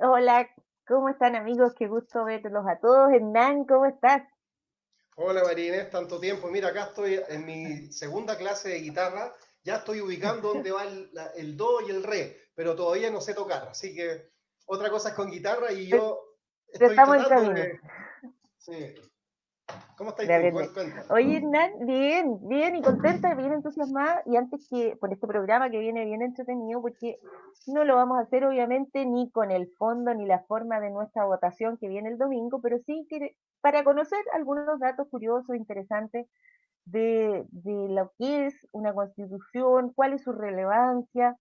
Hola, ¿cómo están amigos? Qué gusto verlos a todos. Hernán, ¿cómo estás? Hola Marinés, tanto tiempo. Mira, acá estoy en mi segunda clase de guitarra. Ya estoy ubicando dónde va el do y el re, pero todavía no sé tocar. Así que otra cosa es con guitarra y Pero yo pero estoy estamos en tratando camino de... Sí. ¿Cómo estás de tú? aprender. Cuenta. Oye, Hernán, bien, bien y contenta, bien entusiasmada. Y antes que por este programa que viene bien entretenido, porque no lo vamos a hacer obviamente ni con el fondo ni la forma de nuestra votación que viene el domingo, pero sí que para conocer algunos datos curiosos, interesantes de lo que es una constitución, cuál es su relevancia,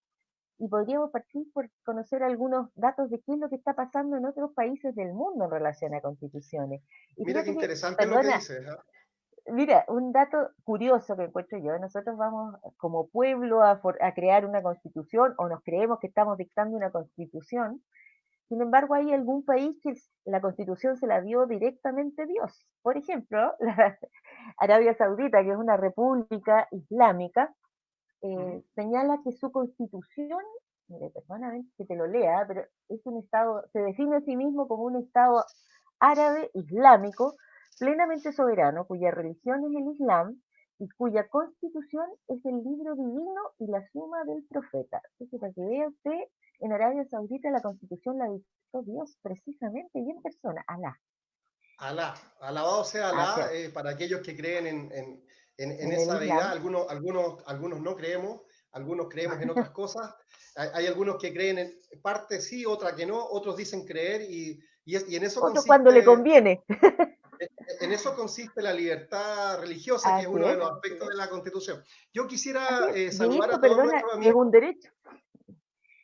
y podríamos partir por conocer algunos datos de qué es lo que está pasando en otros países del mundo en relación a constituciones. Y Mira qué fíjate que, interesante lo que perdona, dices, ¿ah? mira, un dato curioso que encuentro yo, nosotros vamos como pueblo a crear una constitución o nos creemos que estamos dictando una constitución. Sin embargo, hay algún país que la constitución se la dio directamente Dios. Por ejemplo, la Arabia Saudita, que es una república islámica, Ujú. señala que su constitución, mire, perdóname que te lo lea, pero es un Estado, se define a sí mismo como un Estado árabe islámico plenamente soberano, cuya religión es el Islam y cuya constitución es el libro divino y la suma del profeta. Entonces, para que vea usted, en Arabia Saudita la constitución la dictó Dios precisamente y en persona, Alá, Alá, alabado sea Alá, hacia, para aquellos que creen en en el esa deidad. Islam. Algunos no creemos, algunos creemos en otras cosas. Hay algunos que creen en parte sí, otra que no, otros dicen creer y Otro cuando le conviene. en eso consiste la libertad religiosa, que es Así uno de es, los aspectos de la Constitución. Yo así quisiera es. De saludar hecho, a todos perdona, nuestros es amigos. un derecho.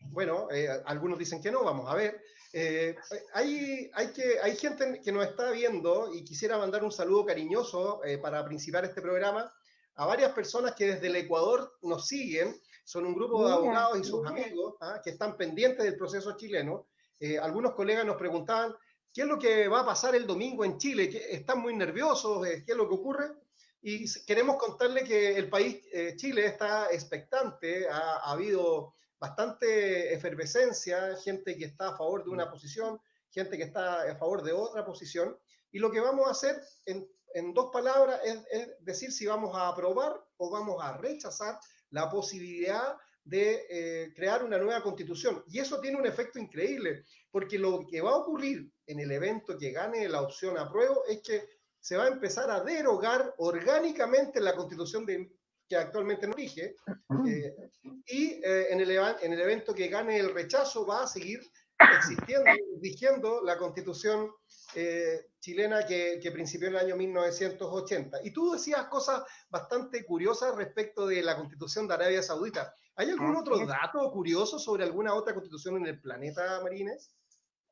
Bueno, algunos dicen que no, vamos a ver. Eh, hay gente que nos está viendo y quisiera mandar un saludo cariñoso para principar este programa a varias personas que desde el Ecuador nos siguen. Son un grupo de Mira, abogados y sus amigos, ¿ah?, que están pendientes del proceso chileno. Algunos colegas nos preguntaban qué es lo que va a pasar el domingo en Chile, están muy nerviosos, qué es lo que ocurre. Y queremos contarle que el país, Chile, está expectante, ha habido bastante efervescencia, gente que está a favor de una posición, gente que está a favor de otra posición, y lo que vamos a hacer en dos palabras es decir si vamos a aprobar o vamos a rechazar la posibilidad de crear una nueva constitución. Y eso tiene un efecto increíble, porque lo que va a ocurrir en el evento que gane la opción apruebo es que se va a empezar a derogar orgánicamente la constitución que actualmente nos rige, eh, y en el evento que gane el rechazo va a seguir existiendo, rigiendo la constitución chilena que principió en el año 1980. Y tú decías cosas bastante curiosas respecto de la constitución de Arabia Saudita. ¿Hay algún así otro es. dato curioso sobre alguna otra constitución en el planeta, Marines?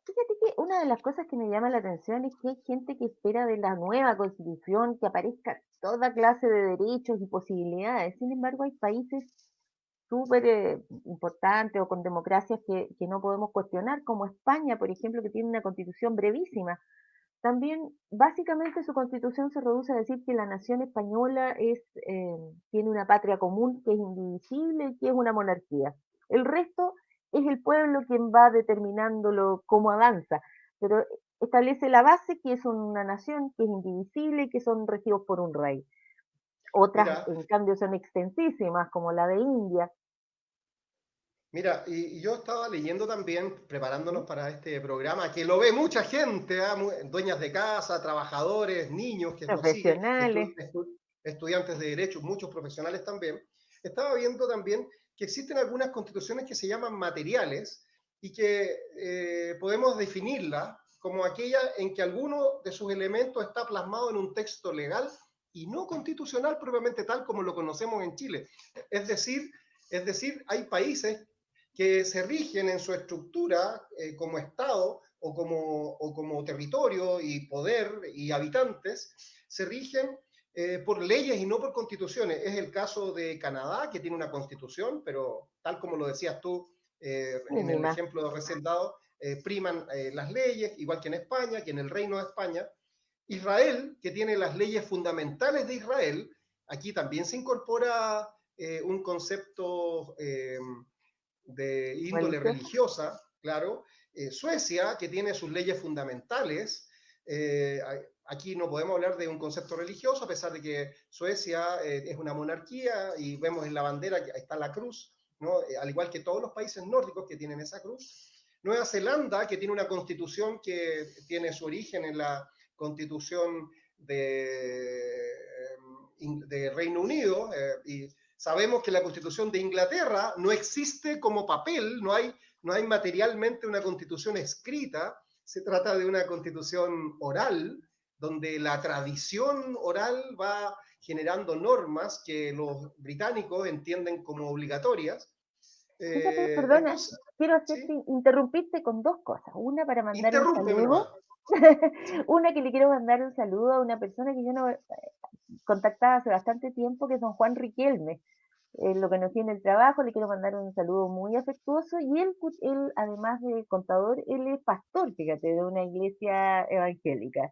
Fíjate que una de las cosas que me llama la atención es que hay gente que espera de la nueva constitución que aparezca toda clase de derechos y posibilidades. Sin embargo, hay países súper importantes o con democracias que no podemos cuestionar, como España, por ejemplo, que tiene una constitución brevísima. También, básicamente, su constitución se reduce a decir que la nación española tiene una patria común que es indivisible y que es una monarquía. El resto es el pueblo quien va determinándolo cómo avanza, pero establece la base que es una nación que es indivisible y que son regidos por un rey. Otras, Mira, en cambio, son extensísimas, como la de India. Mira, y yo estaba leyendo también, preparándonos ¿Sí? para este programa, que lo ve mucha gente, ¿ah? Dueñas de casa, trabajadores, niños que nos siguen, Profesionales. estudiantes de derecho, muchos profesionales también. Estaba viendo también que existen algunas constituciones que se llaman materiales y que podemos definirlas como aquella en que alguno de sus elementos está plasmado en un texto legal y no constitucional propiamente tal como lo conocemos en Chile. Es decir, es decir, hay países que se rigen en su estructura como Estado o como territorio y poder y habitantes, se rigen por leyes y no por constituciones. Es el caso de Canadá, que tiene una constitución, pero tal como lo decías tú en el Mínima. ejemplo recién dado, priman las leyes, igual que en España, que en el Reino de España. Israel, que tiene las leyes fundamentales de Israel, aquí también se incorpora un concepto de índole Religiosa. religiosa, claro. Suecia, que tiene sus leyes fundamentales, eh, aquí no podemos hablar de un concepto religioso, a pesar de que Suecia es una monarquía y vemos en la bandera que está la cruz, ¿no? Al igual que todos los países nórdicos que tienen esa cruz. Nueva Zelanda, que tiene una constitución que tiene su origen en la constitución de Reino Unido, y sabemos que la constitución de Inglaterra no existe como papel, no hay materialmente una constitución escrita, se trata de una constitución oral, donde la tradición oral va generando normas que los británicos entienden como obligatorias. Fíjate, perdona, Entonces, quiero ¿sí? interrumpirte con dos cosas. Una para mandar un Interrúmpeme saludo, nomás. ¿Sí? una que le quiero mandar un saludo a una persona que yo no contactaba hace bastante tiempo, que es don Juan Riquelme. Lo conocí en el trabajo, le quiero mandar un saludo muy afectuoso y él, además de contador, él es pastor, fíjate, de una iglesia evangélica.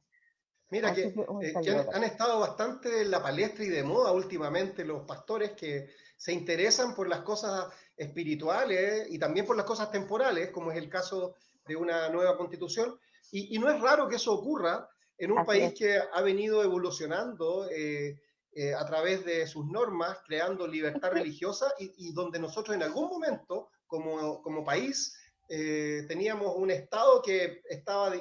Mira Así que un que saludo han, para han él. estado bastante en la palestra y de moda últimamente los pastores que se interesan por las cosas espirituales y también por las cosas temporales, como es el caso de una nueva constitución. Y no es raro que eso ocurra en un Así país es, que ha venido evolucionando a través de sus normas, creando es libertad que, religiosa y donde nosotros en algún momento, como país, teníamos un Estado que estaba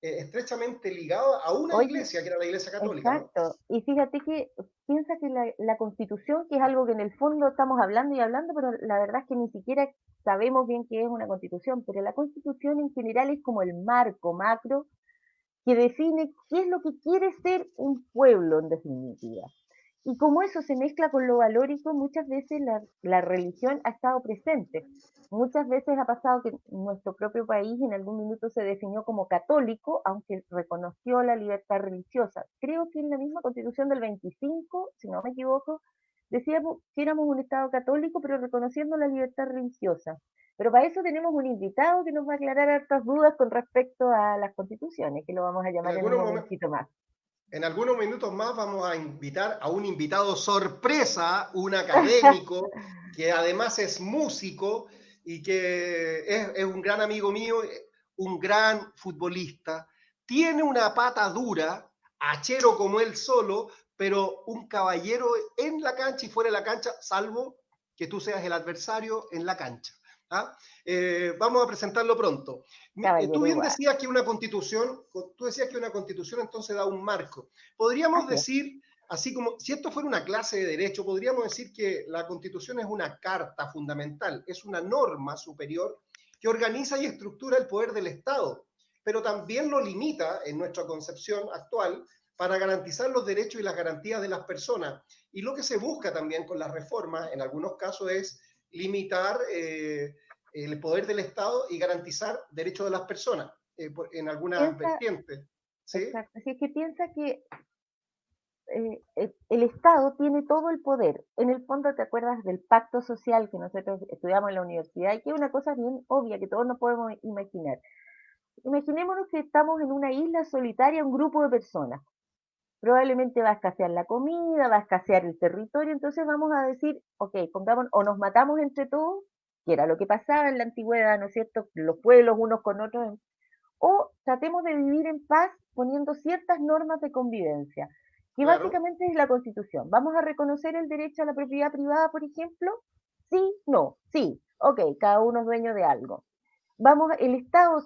estrechamente ligado a una oye, iglesia, que era la iglesia católica, ¿no? exacto. Y fíjate que piensa que la Constitución, que es algo que en el fondo estamos hablando y hablando, pero la verdad es que ni siquiera sabemos bien qué es una Constitución, pero la Constitución en general es como el marco macro que define qué es lo que quiere ser un pueblo en definitiva. Y como eso se mezcla con lo valórico, muchas veces la religión ha estado presente. Muchas veces ha pasado que nuestro propio país en algún minuto se definió como católico, aunque reconoció la libertad religiosa. Creo que en la misma constitución del 25, si no me equivoco, decíamos que éramos un Estado católico, pero reconociendo la libertad religiosa. Pero para eso tenemos un invitado que nos va a aclarar hartas dudas con respecto a las constituciones, que lo vamos a En llamar en un algunos, momen- momentito más. en algunos minutos más vamos a invitar a un invitado sorpresa, un académico, que además es músico y que es un gran amigo mío, un gran futbolista. Tiene una pata dura, hachero como él solo, pero un caballero en la cancha y fuera de la cancha, salvo que tú seas el adversario en la cancha. ¿Ah? Vamos a presentarlo pronto. Tú Caballero bien igual. decías que una constitución entonces da un marco. Podríamos Así es. decir, así como si esto fuera una clase de derecho, podríamos decir que la constitución es una carta fundamental, es una norma superior que organiza y estructura el poder del Estado, pero también lo limita en nuestra concepción actual para garantizar los derechos y las garantías de las personas. Y lo que se busca también con las reformas, en algunos casos, es limitar el poder del Estado y garantizar derechos de las personas en algunas Piensa, vertientes. ¿Sí? exacto, así es que piensa que el Estado tiene todo el poder. En el fondo, ¿te acuerdas del pacto social que nosotros estudiamos en la universidad? Y que es una cosa bien obvia que todos nos podemos imaginar. Imaginémonos que estamos en una isla solitaria, un grupo de personas. Probablemente va a escasear la comida, va a escasear el territorio, entonces vamos a decir, ok, pongamos, o nos matamos entre todos, que era lo que pasaba en la antigüedad, ¿no es cierto? Los pueblos unos con otros, o tratemos de vivir en paz poniendo ciertas normas de convivencia, que Claro, básicamente es la Constitución. ¿Vamos a reconocer el derecho a la propiedad privada, por ejemplo? Sí, no, sí, ok, cada uno es dueño de algo. El Estado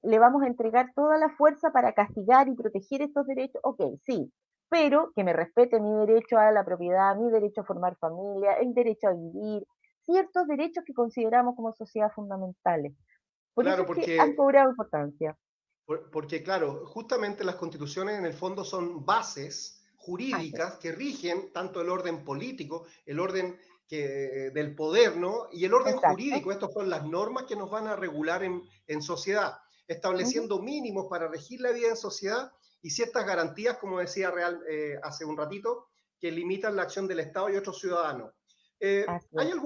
le vamos a entregar toda la fuerza para castigar y proteger estos derechos, ok, sí, pero que me respete mi derecho a la propiedad, mi derecho a formar familia, el derecho a vivir, ciertos derechos que consideramos como sociedad fundamentales. Por eso claro, es que han cobrado importancia. porque claro, justamente las constituciones en el fondo son bases Así es. jurídicas que rigen tanto el orden político, el orden del poder, ¿no? Y el orden Exacto. jurídico. Estas son las normas que nos van a regular en sociedad, Ujú. estableciendo mínimos para regir la vida en sociedad y ciertas garantías, como decía Real hace un ratito, que limitan la acción del Estado y otros ciudadanos. Así Hay, es.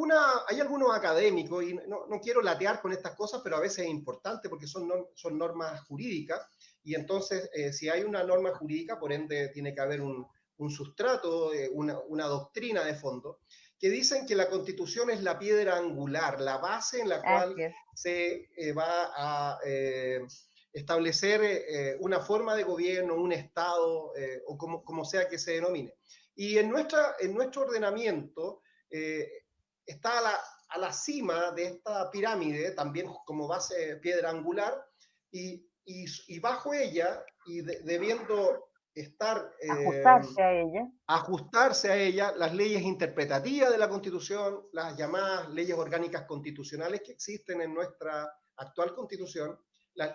hay algunos académicos, y no quiero latear con estas cosas, pero a veces es importante porque son normas jurídicas, y entonces si hay una norma jurídica, por ende tiene que haber un sustrato, una doctrina de fondo. que dicen que la Constitución es la piedra angular, la base en la cual Así es. se va a establecer una forma de gobierno, un Estado, o como sea que se denomine. Y en nuestro ordenamiento está a la cima de esta pirámide, también como base piedra angular, y bajo ella, y debiendo estar Ajustarse a ella. ajustarse a ella las leyes interpretativas de la Constitución, las llamadas leyes orgánicas constitucionales que existen en nuestra actual Constitución,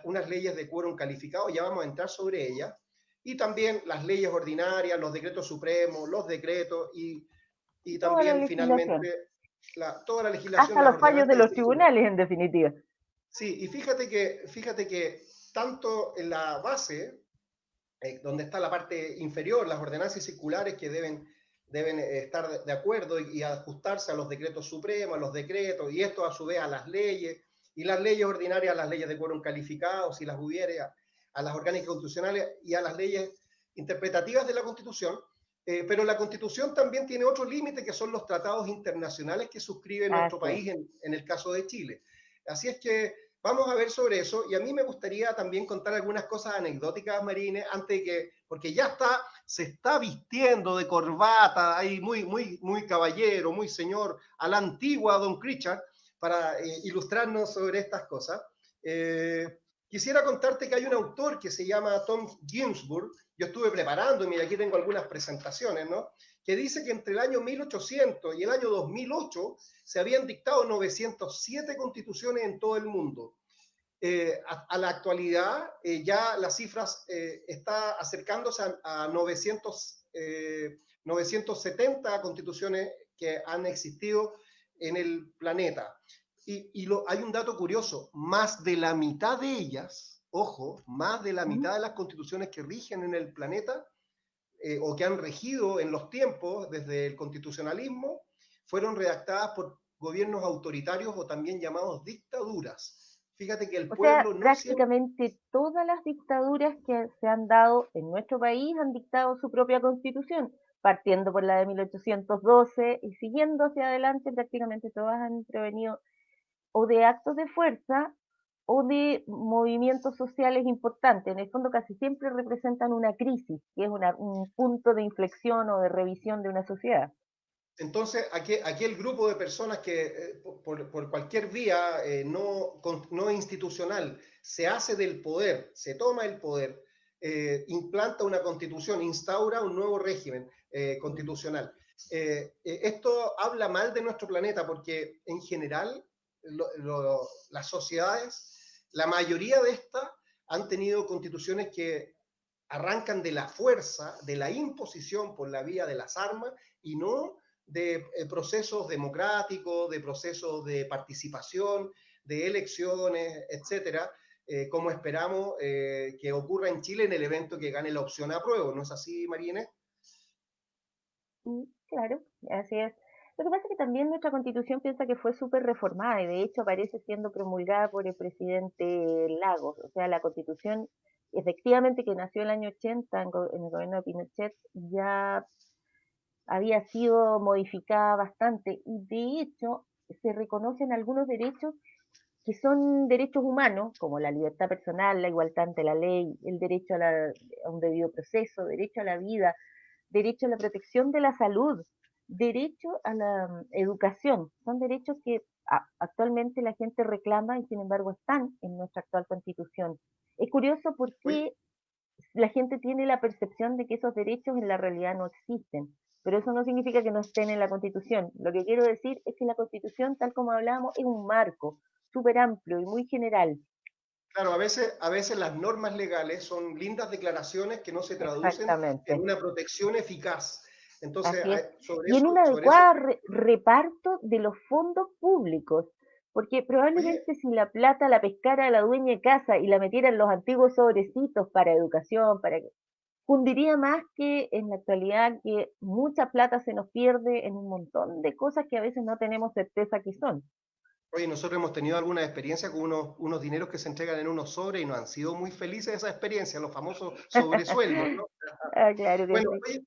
unas leyes de quórum calificado, ya vamos a entrar sobre ellas, y también las leyes ordinarias, los decretos supremos, los decretos y Toda la también legislación. finalmente toda la legislación, Hasta las los fallos de ordenanzas los circulares. tribunales, en definitiva. Sí, y fíjate que tanto en la base donde está la parte inferior, las ordenanzas circulares que deben estar de acuerdo y ajustarse a los decretos supremos, a los decretos, y esto a su vez a las leyes, y las leyes ordinarias, a las leyes de quórum calificado, si las hubiere, a las orgánicas constitucionales y a las leyes interpretativas de la Constitución. Pero la Constitución también tiene otro límite que son los tratados internacionales que suscribe nuestro Así es. país en el caso de Chile. Así es que vamos a ver sobre eso y a mí me gustaría también contar algunas cosas anecdóticas, Marines, antes de que, porque ya se está vistiendo de corbata, ahí muy caballero, muy señor, a la antigua Don Christian, para ilustrarnos sobre estas cosas. Quisiera contarte que hay un autor que se llama Tom Ginsburg, yo estuve preparándome y aquí tengo algunas presentaciones, ¿no? Que dice que entre el año 1800 y el año 2008 se habían dictado 907 constituciones en todo el mundo. A la actualidad ya las cifras está acercándose a 970 constituciones que han existido en el planeta. Hay un dato curioso, más de la mitad de ellas, ojo, más de la mitad de las constituciones que rigen en el planeta o que han regido en los tiempos desde el constitucionalismo, fueron redactadas por gobiernos autoritarios o también llamados dictaduras. Fíjate que el O sea, pueblo no siempre... prácticamente todas las dictaduras que se han dado en nuestro país han dictado su propia constitución, partiendo por la de 1812 y siguiendo hacia adelante, prácticamente todas han intervenido o de actos de fuerza o de movimientos sociales importantes. En el fondo casi siempre representan una crisis, que es un punto de inflexión o de revisión de una sociedad. Entonces, aquel grupo de personas que por cualquier vía no institucional se hace del poder, se toma el poder, implanta una constitución, instaura un nuevo régimen constitucional. Esto habla mal de nuestro planeta porque en general las sociedades, la mayoría de estas han tenido constituciones que arrancan de la fuerza, de la imposición por la vía de las armas y no de procesos democráticos, de procesos de participación, de elecciones, etcétera, como esperamos que ocurra en Chile en el evento que gane la opción apruebo. ¿No es así, María? Claro, así es. Lo que pasa es que también nuestra constitución piensa que fue súper reformada y de hecho aparece siendo promulgada por el presidente Lagos. O sea, la constitución efectivamente que nació el año 80 en el gobierno de Pinochet ya había sido modificada bastante y de hecho se reconocen algunos derechos que son derechos humanos, como la libertad personal, la igualdad ante la ley, el derecho a un debido proceso, derecho a la vida, derecho a la protección de la salud, derecho a la educación. Son derechos que actualmente la gente reclama y sin embargo están en nuestra actual constitución. Es curioso Oye, porque la gente tiene la percepción de que esos derechos en la realidad no existen, pero eso no significa que no estén en la Constitución. Lo que quiero decir es que la Constitución, tal como hablábamos, es un marco súper amplio y muy general. claro, a veces las normas legales son lindas declaraciones que no se traducen en Exactamente. una protección eficaz. Entonces, Así es. sobre Y en eso, un sobre eso, adecuado reparto de los fondos públicos, porque oye, probablemente si la plata la pescara la dueña de casa y la metiera en los antiguos sobrecitos para educación, fundiría más que en la actualidad que mucha plata se nos pierde en un montón de cosas que a veces no tenemos certeza que son. oye, nosotros hemos tenido alguna experiencia con unos dineros que se entregan en unos sobres y no han sido muy felices esa experiencia, los famosos sobresueldos, ¿no? Ah, claro que Bueno, sí. oye,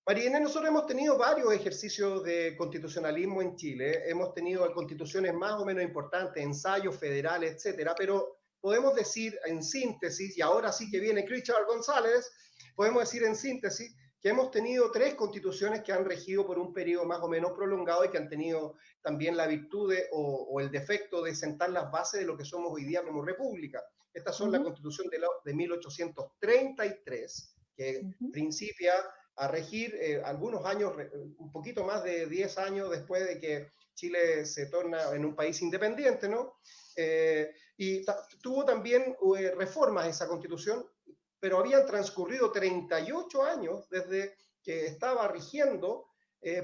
María, nosotros hemos tenido varios ejercicios de constitucionalismo en Chile, hemos tenido constituciones más o menos importantes, ensayos federales, etcétera, pero podemos decir en síntesis, y ahora sí que viene Richard González, podemos decir en síntesis que hemos tenido 3 constituciones que han regido por un periodo más o menos prolongado y que han tenido también la virtud o el defecto de sentar las bases de lo que somos hoy día como república. Estas son la constitución de 1833, que principia a regir algunos años, un poquito más de 10 años después de que Chile se torna en un país independiente, ¿no? Y tuvo también reformas esa constitución, pero habían transcurrido 38 años desde que estaba rigiendo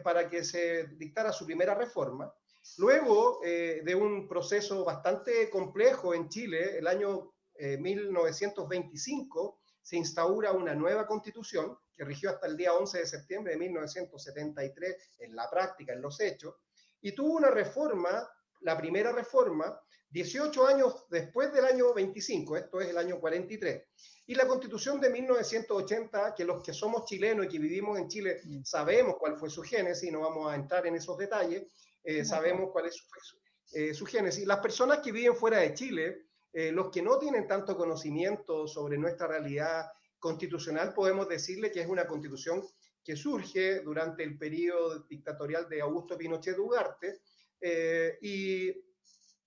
para que se dictara su primera reforma. Luego de un proceso bastante complejo en Chile, el año 1925, se instaura una nueva constitución que rigió hasta el día 11 de septiembre de 1973 en la práctica, en los hechos, y tuvo una reforma, la primera reforma, 18 años después del año 25, esto es el año 43. Y la constitución de 1980, que los que somos chilenos y que vivimos en Chile sabemos cuál fue su génesis, no vamos a entrar en esos detalles, sabemos cuál es su génesis. Las personas que viven fuera de Chile, los que no tienen tanto conocimiento sobre nuestra realidad constitucional, podemos decirle que es una constitución que surge durante el periodo dictatorial de Augusto Pinochet Ugarte y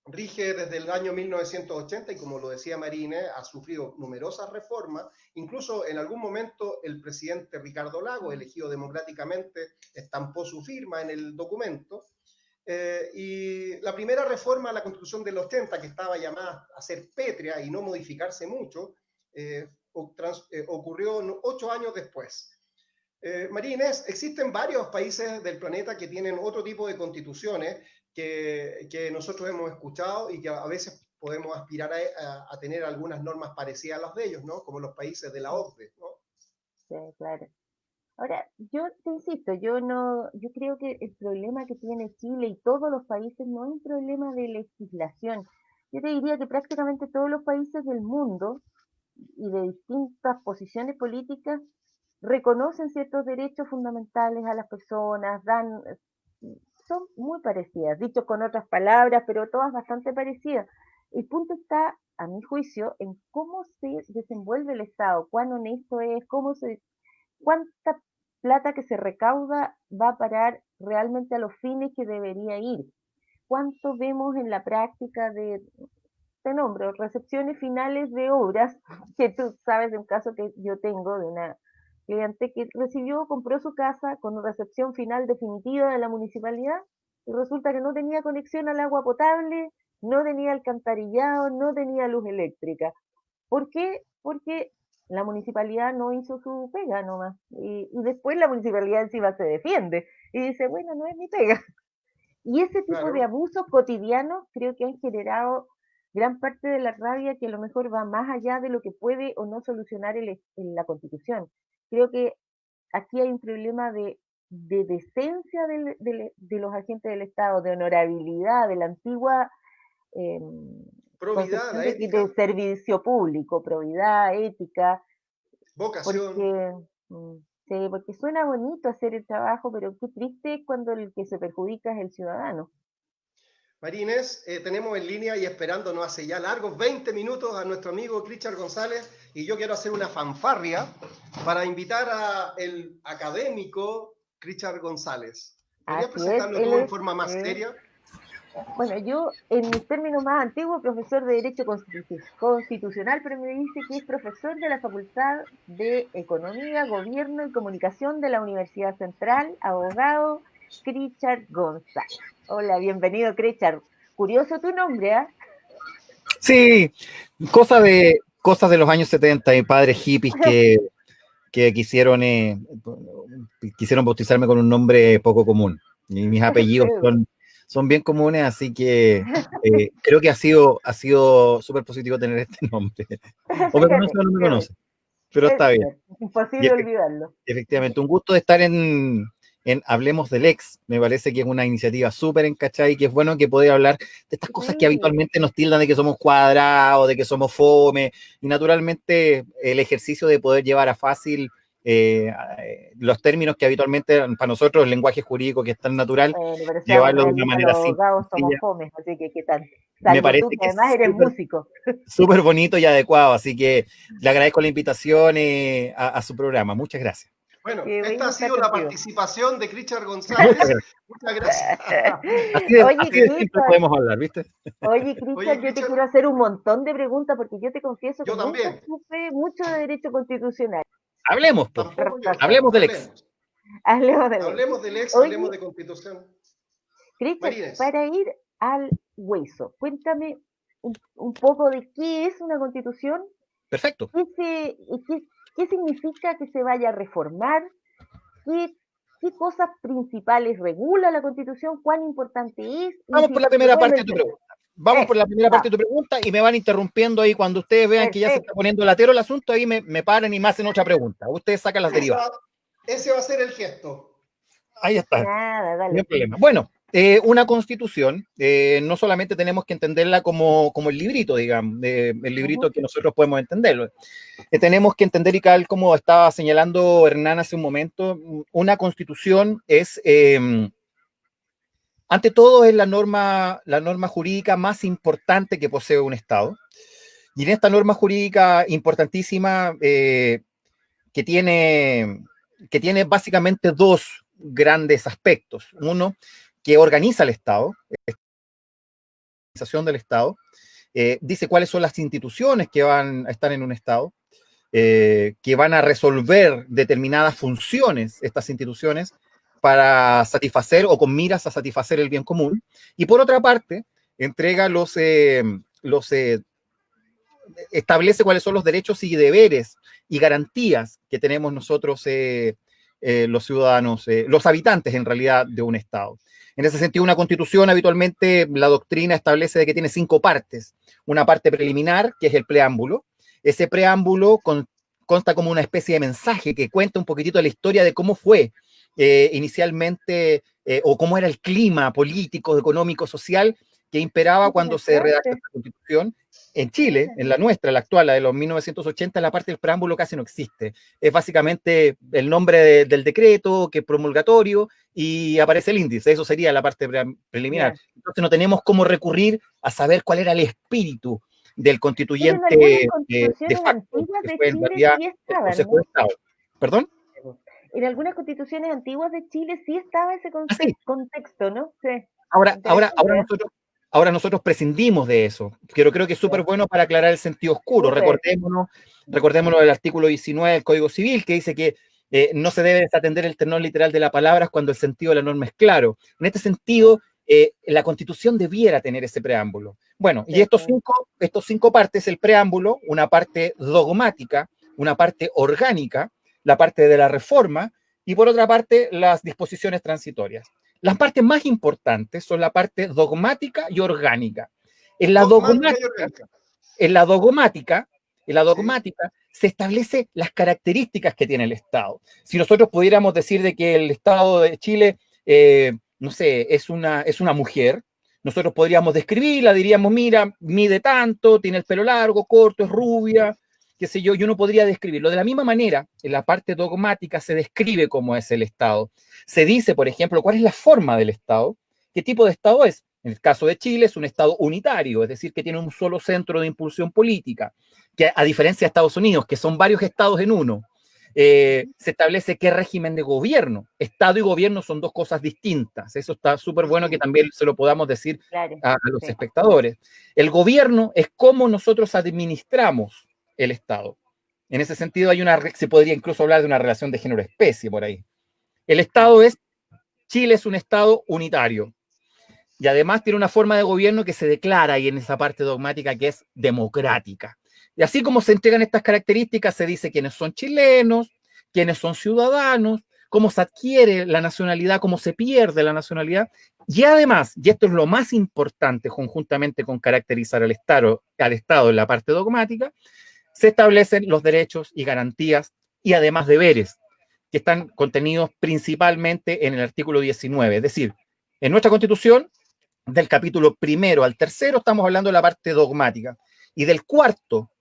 rige desde el año 1980 y, como lo decía Marine, ha sufrido numerosas reformas. Incluso en algún momento el presidente Ricardo Lagos, elegido democráticamente, estampó su firma en el documento. Y la primera reforma a la Constitución del 80, que estaba llamada a ser pétrea y no modificarse mucho, ocurrió 8 años después. María Inés, existen varios países del planeta que tienen otro tipo de constituciones que nosotros hemos escuchado y que a veces podemos aspirar a tener algunas normas parecidas a las de ellos, ¿no? Como los países de la OCDE, ¿no? Sí, claro. Ahora, yo te insisto, yo creo que el problema que tiene Chile y todos los países no es un problema de legislación. Yo te diría que prácticamente todos los países del mundo y de distintas posiciones políticas reconocen ciertos derechos fundamentales a las personas, son muy parecidas, dicho con otras palabras, pero todas bastante parecidas. El punto está, a mi juicio, en cómo se desenvuelve el Estado, cuán honesto es, cuánta plata que se recauda va a parar realmente a los fines que debería ir. ¿Cuánto vemos en la práctica te nombro, recepciones finales de obras, que tú sabes de un caso que yo tengo de una cliente que compró su casa con una recepción final definitiva de la municipalidad y resulta que no tenía conexión al agua potable, no tenía alcantarillado, no tenía luz eléctrica. ¿Por qué? Porque la municipalidad no hizo su pega nomás. Y después la municipalidad encima se defiende y dice, bueno, no es mi pega. Y ese tipo de Claro. abusos cotidianos creo que han generado gran parte de la rabia que a lo mejor va más allá de lo que puede o no solucionar la Constitución. Creo que aquí hay un problema de decencia de los agentes del Estado, de honorabilidad, de la antigua eh, Probidad, concepción la de ética, servicio público, probidad, ética, vocación. porque, sí, porque suena bonito hacer el trabajo, pero qué triste es cuando el que se perjudica es el ciudadano. María Inés, tenemos en línea y esperándonos hace ya largos 20 minutos a nuestro amigo Richard González y yo quiero hacer una fanfarria para invitar al académico Richard González. ¿Podrías Así es, presentarlo él tú en es, forma más seria? bueno, yo en mis términos más antiguos, profesor de Derecho Constitucional, pero me dice que es profesor de la Facultad de Economía, Gobierno y Comunicación de la Universidad Central, abogado Richard González. Hola, bienvenido, Richard. Curioso tu nombre, ¿ah? Sí, cosas de los años 70, y padres hippies que quisieron bautizarme con un nombre poco común. Y mis apellidos son bien comunes, así que creo que ha sido súper positivo tener este nombre. O me conoce o no me Qué bueno. conoce, pero está bien. Y Imposible olvidarlo. efectivamente, un gusto de estar en Hablemos del Ex. Me parece que es una iniciativa súper encachada y que es bueno que poder hablar de estas cosas que Sí, habitualmente nos tildan de que somos cuadrados, de que somos fome, y naturalmente el ejercicio de poder llevar a fácil los términos que habitualmente para nosotros el lenguaje jurídico que es tan natural, Pero llevarlo de una realmente manera los simple, abogados somos sencilla, fomes, así que qué tal. me Salvo tú, parece que que además es eres músico. súper bonito y adecuado, así que le agradezco la invitación a su programa. Muchas gracias. Bueno, Qué esta bueno ha estar sido la contigo. participación de Cristian Muchas González. gracias. Muchas gracias. Oye, Así de simple Cristian, podemos hablar, ¿viste? oye, Oye, Cristian, yo te Cristian, quiero hacer un montón de preguntas porque yo te confieso que yo nunca también. supe mucho de derecho constitucional. Hablemos, pues. Tampoco yo. Hablemos del ex. Hablemos. Hablemos de ley. Hablemos del ex, hablemos Oye, de constitución. Cristian, Marínez. para ir al hueso, cuéntame un poco de qué es una constitución, Perfecto. qué significa que se vaya a reformar, qué, qué cosas principales regula la constitución, cuán importante es, y Vamos por si la me primera puedes parte de tu mencionar. pregunta. Vamos por la primera parte Va, de tu pregunta y me van interrumpiendo ahí cuando ustedes vean que ya se está perfecto. poniendo latero el asunto, ahí me paran y me hacen otra pregunta. Ustedes sacan las Ese derivadas. va, ese va a ser el gesto. Ahí está. Nada, No hay dale. problema. Bueno, una constitución, no solamente tenemos que entenderla como el librito, digamos, el librito Ujú. que nosotros podemos entenderlo. Tenemos que entender, y tal como estaba señalando Hernán hace un momento, una constitución es, ante todo, es la norma jurídica más importante que posee un Estado. Y en esta norma jurídica importantísima, que tiene básicamente dos grandes aspectos. Uno, que organiza el Estado, la organización del Estado, dice cuáles son las instituciones que van a estar en un Estado, que van a resolver determinadas funciones, estas instituciones, para satisfacer o con miras a satisfacer el bien común. Y por otra parte, entrega establece cuáles son los derechos y deberes y garantías que tenemos nosotros, los ciudadanos, los habitantes en realidad de un Estado. En ese sentido, una constitución habitualmente la doctrina establece de que tiene 5 partes. Una parte preliminar, que es el preámbulo. Ese preámbulo consta como una especie de mensaje que cuenta un poquitito la historia de cómo fue inicialmente, o cómo era el clima político, económico, social que imperaba cuando se redacta Interesante. esta constitución. En Chile, en la nuestra, la actual, la de los 1980, la parte del preámbulo casi no existe. Es básicamente el nombre del decreto, que es promulgatorio, y aparece el índice. Eso sería la parte preliminar. Ya. Entonces no tenemos cómo recurrir a saber cuál era el espíritu del Pero en algunas constituyente de constituciones facto, antiguas que de fue en Chile realidad sí el estaban, Consejo de ¿no? Estado. ¿Perdón? En algunas constituciones antiguas de Chile sí estaba ese Así. contexto, ¿no? Sí. Ahora Interesante, ¿eh? nosotros prescindimos de eso. Pero creo que es súper Ya. bueno para aclarar el sentido oscuro. Súper. Recordémonos del artículo 19 del Código Civil, que dice que no se debe desatender el tenor literal de las palabras cuando el sentido de la norma es claro. En este sentido, la Constitución debiera tener ese preámbulo. Bueno, y estos cinco partes, el preámbulo, una parte dogmática, una parte orgánica, la parte de la reforma, y por otra parte, las disposiciones transitorias. Las partes más importantes son la parte dogmática y orgánica. En la Dogmática y dogmática, orgánica. en la dogmática, Sí. se establecen las características que tiene el Estado. Si nosotros pudiéramos decir de que el Estado de Chile, no sé, es una mujer, nosotros podríamos describirla, diríamos, mira, mide tanto, tiene el pelo largo, corto, es rubia, qué sé yo, y uno podría describirlo. De la misma manera, en la parte dogmática se describe cómo es el Estado. Se dice, por ejemplo, cuál es la forma del Estado, qué tipo de Estado es. En el caso de Chile es un Estado unitario, es decir, que tiene un solo centro de impulsión política, que a diferencia de Estados Unidos, que son varios estados en uno, se establece qué régimen de gobierno. Estado y gobierno son dos cosas distintas. Eso está súper bueno que también se lo podamos decir Claro, a los sí. espectadores. El gobierno es cómo nosotros administramos el Estado. En ese sentido, se podría incluso hablar de una relación de género-especie por ahí. El Estado Chile es un Estado unitario. Y además tiene una forma de gobierno que se declara ahí en esa parte dogmática que es democrática. Y así como se entregan estas características, se dice quiénes son chilenos, quiénes son ciudadanos, cómo se adquiere la nacionalidad, cómo se pierde la nacionalidad. Y además, y esto es lo más importante conjuntamente con caracterizar al Estado en la parte dogmática, se establecen los derechos y garantías y además deberes que están contenidos principalmente en el artículo 19. Es decir, en nuestra Constitución, del capítulo 1 al 3 estamos hablando de la parte dogmática. Y del 4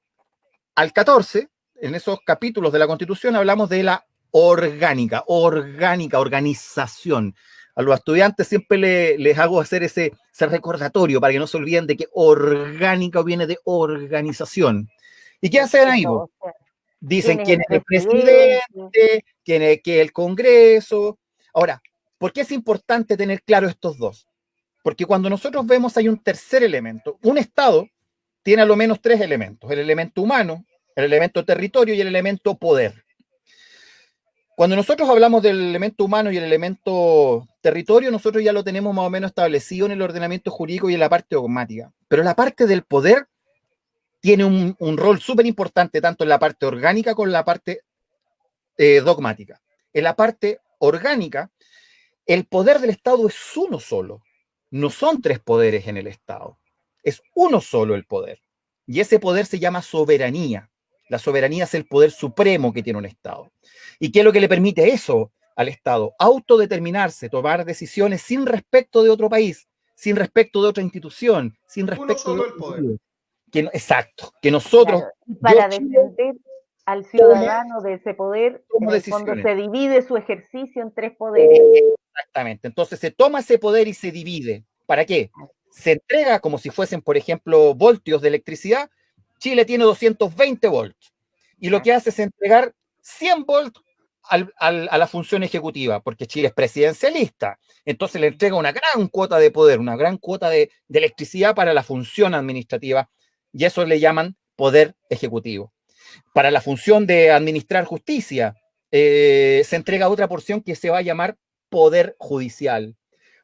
al 14, en esos capítulos de la Constitución, hablamos de la orgánica, organización. A los estudiantes siempre les hago hacer ese recordatorio para que no se olviden de que orgánica viene de organización. ¿Y qué hacen ahí? Eso, o sea, Dicen quién es quién el es el presidente. presidente, qué es el Congreso. Ahora, ¿por qué es importante tener claro estos dos? Porque cuando nosotros vemos hay un tercer elemento. Un Estado tiene a lo menos tres elementos: el elemento humano, el elemento territorio y el elemento poder. Cuando nosotros hablamos del elemento humano y el elemento territorio, nosotros ya lo tenemos más o menos establecido en el ordenamiento jurídico y en la parte dogmática. Pero la parte del poder tiene un rol súper importante tanto en la parte orgánica como en la parte dogmática. En la parte orgánica, el poder del Estado es uno solo. No son tres poderes en el Estado. Es uno solo el poder. Y ese poder se llama soberanía. La soberanía es el poder supremo que tiene un Estado. ¿Y qué es lo que le permite eso al Estado? Autodeterminarse, tomar decisiones sin respecto de otro país, sin respecto de otra institución, sin respecto Uno solo de el otro poder. país. Exacto, que nosotros, Claro, y yo para Chile, defender al tomo, ciudadano de ese poder, tomo en el fondo decisiones. se divide su ejercicio en tres poderes. Exactamente. Entonces se toma ese poder y se divide. ¿Para qué? Se entrega como si fuesen, por ejemplo, voltios de electricidad. Chile tiene 220 volts. Y lo que hace es entregar 100 volts a la función ejecutiva, porque Chile es presidencialista. Entonces le entrega una gran cuota de poder, una gran cuota de electricidad para la función administrativa. Y eso le llaman poder ejecutivo. Para la función de administrar justicia, se entrega otra porción que se va a llamar poder judicial.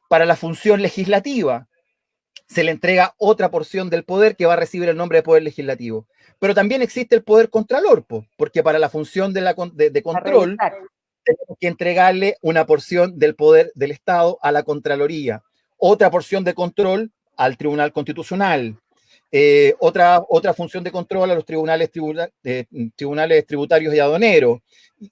Para la función legislativa, se le entrega otra porción del poder que va a recibir el nombre de poder legislativo. Pero también existe el poder contralor, porque para la función de control, tenemos que entregarle una porción del poder del Estado a la Contraloría, otra porción de control al Tribunal Constitucional, otra función de control a los tribunales tributarios y aduaneros,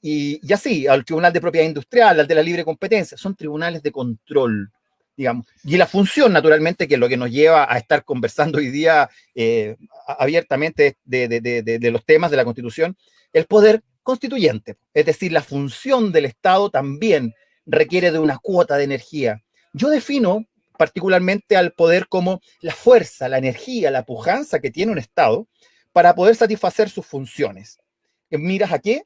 y así, al Tribunal de Propiedad Industrial, al de la Libre Competencia. Son tribunales de control, digamos. Y la función, naturalmente, que es lo que nos lleva a estar conversando hoy día abiertamente de los temas de la Constitución, el poder constituyente. Es decir, la función del Estado también requiere de una cuota de energía. Yo defino particularmente al poder como la fuerza, la energía, la pujanza que tiene un Estado para poder satisfacer sus funciones. ¿Miras a qué?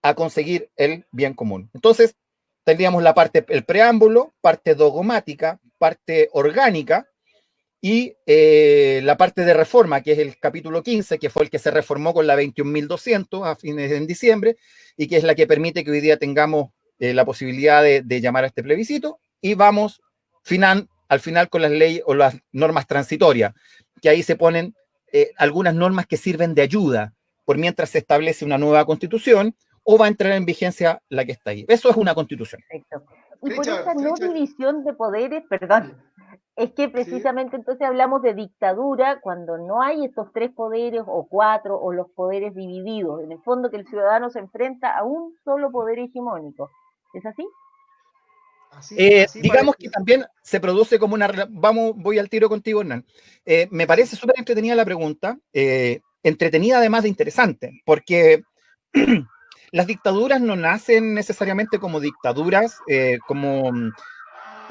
A conseguir el bien común. Entonces, tendríamos la parte, el preámbulo, parte dogmática, parte orgánica, y la parte de reforma, que es el capítulo 15, que fue el que se reformó con la 21.200 a fines de diciembre, y que es la que permite que hoy día tengamos la posibilidad de llamar a este plebiscito, y vamos al final con las leyes o las normas transitorias, que ahí se ponen algunas normas que sirven de ayuda, por mientras se establece una nueva constitución, o va a entrar en vigencia la que está ahí. Eso es una constitución. Perfecto. Y por esa no división de poderes, perdón, es que precisamente entonces hablamos de dictadura cuando no hay estos tres poderes o cuatro o los poderes divididos. En el fondo que el ciudadano se enfrenta a un solo poder hegemónico. ¿Es así? Así digamos parece. que también se produce como una... Voy al tiro contigo, Hernán. Me parece súper entretenida la pregunta, entretenida además de interesante, porque las dictaduras no nacen necesariamente como dictaduras, como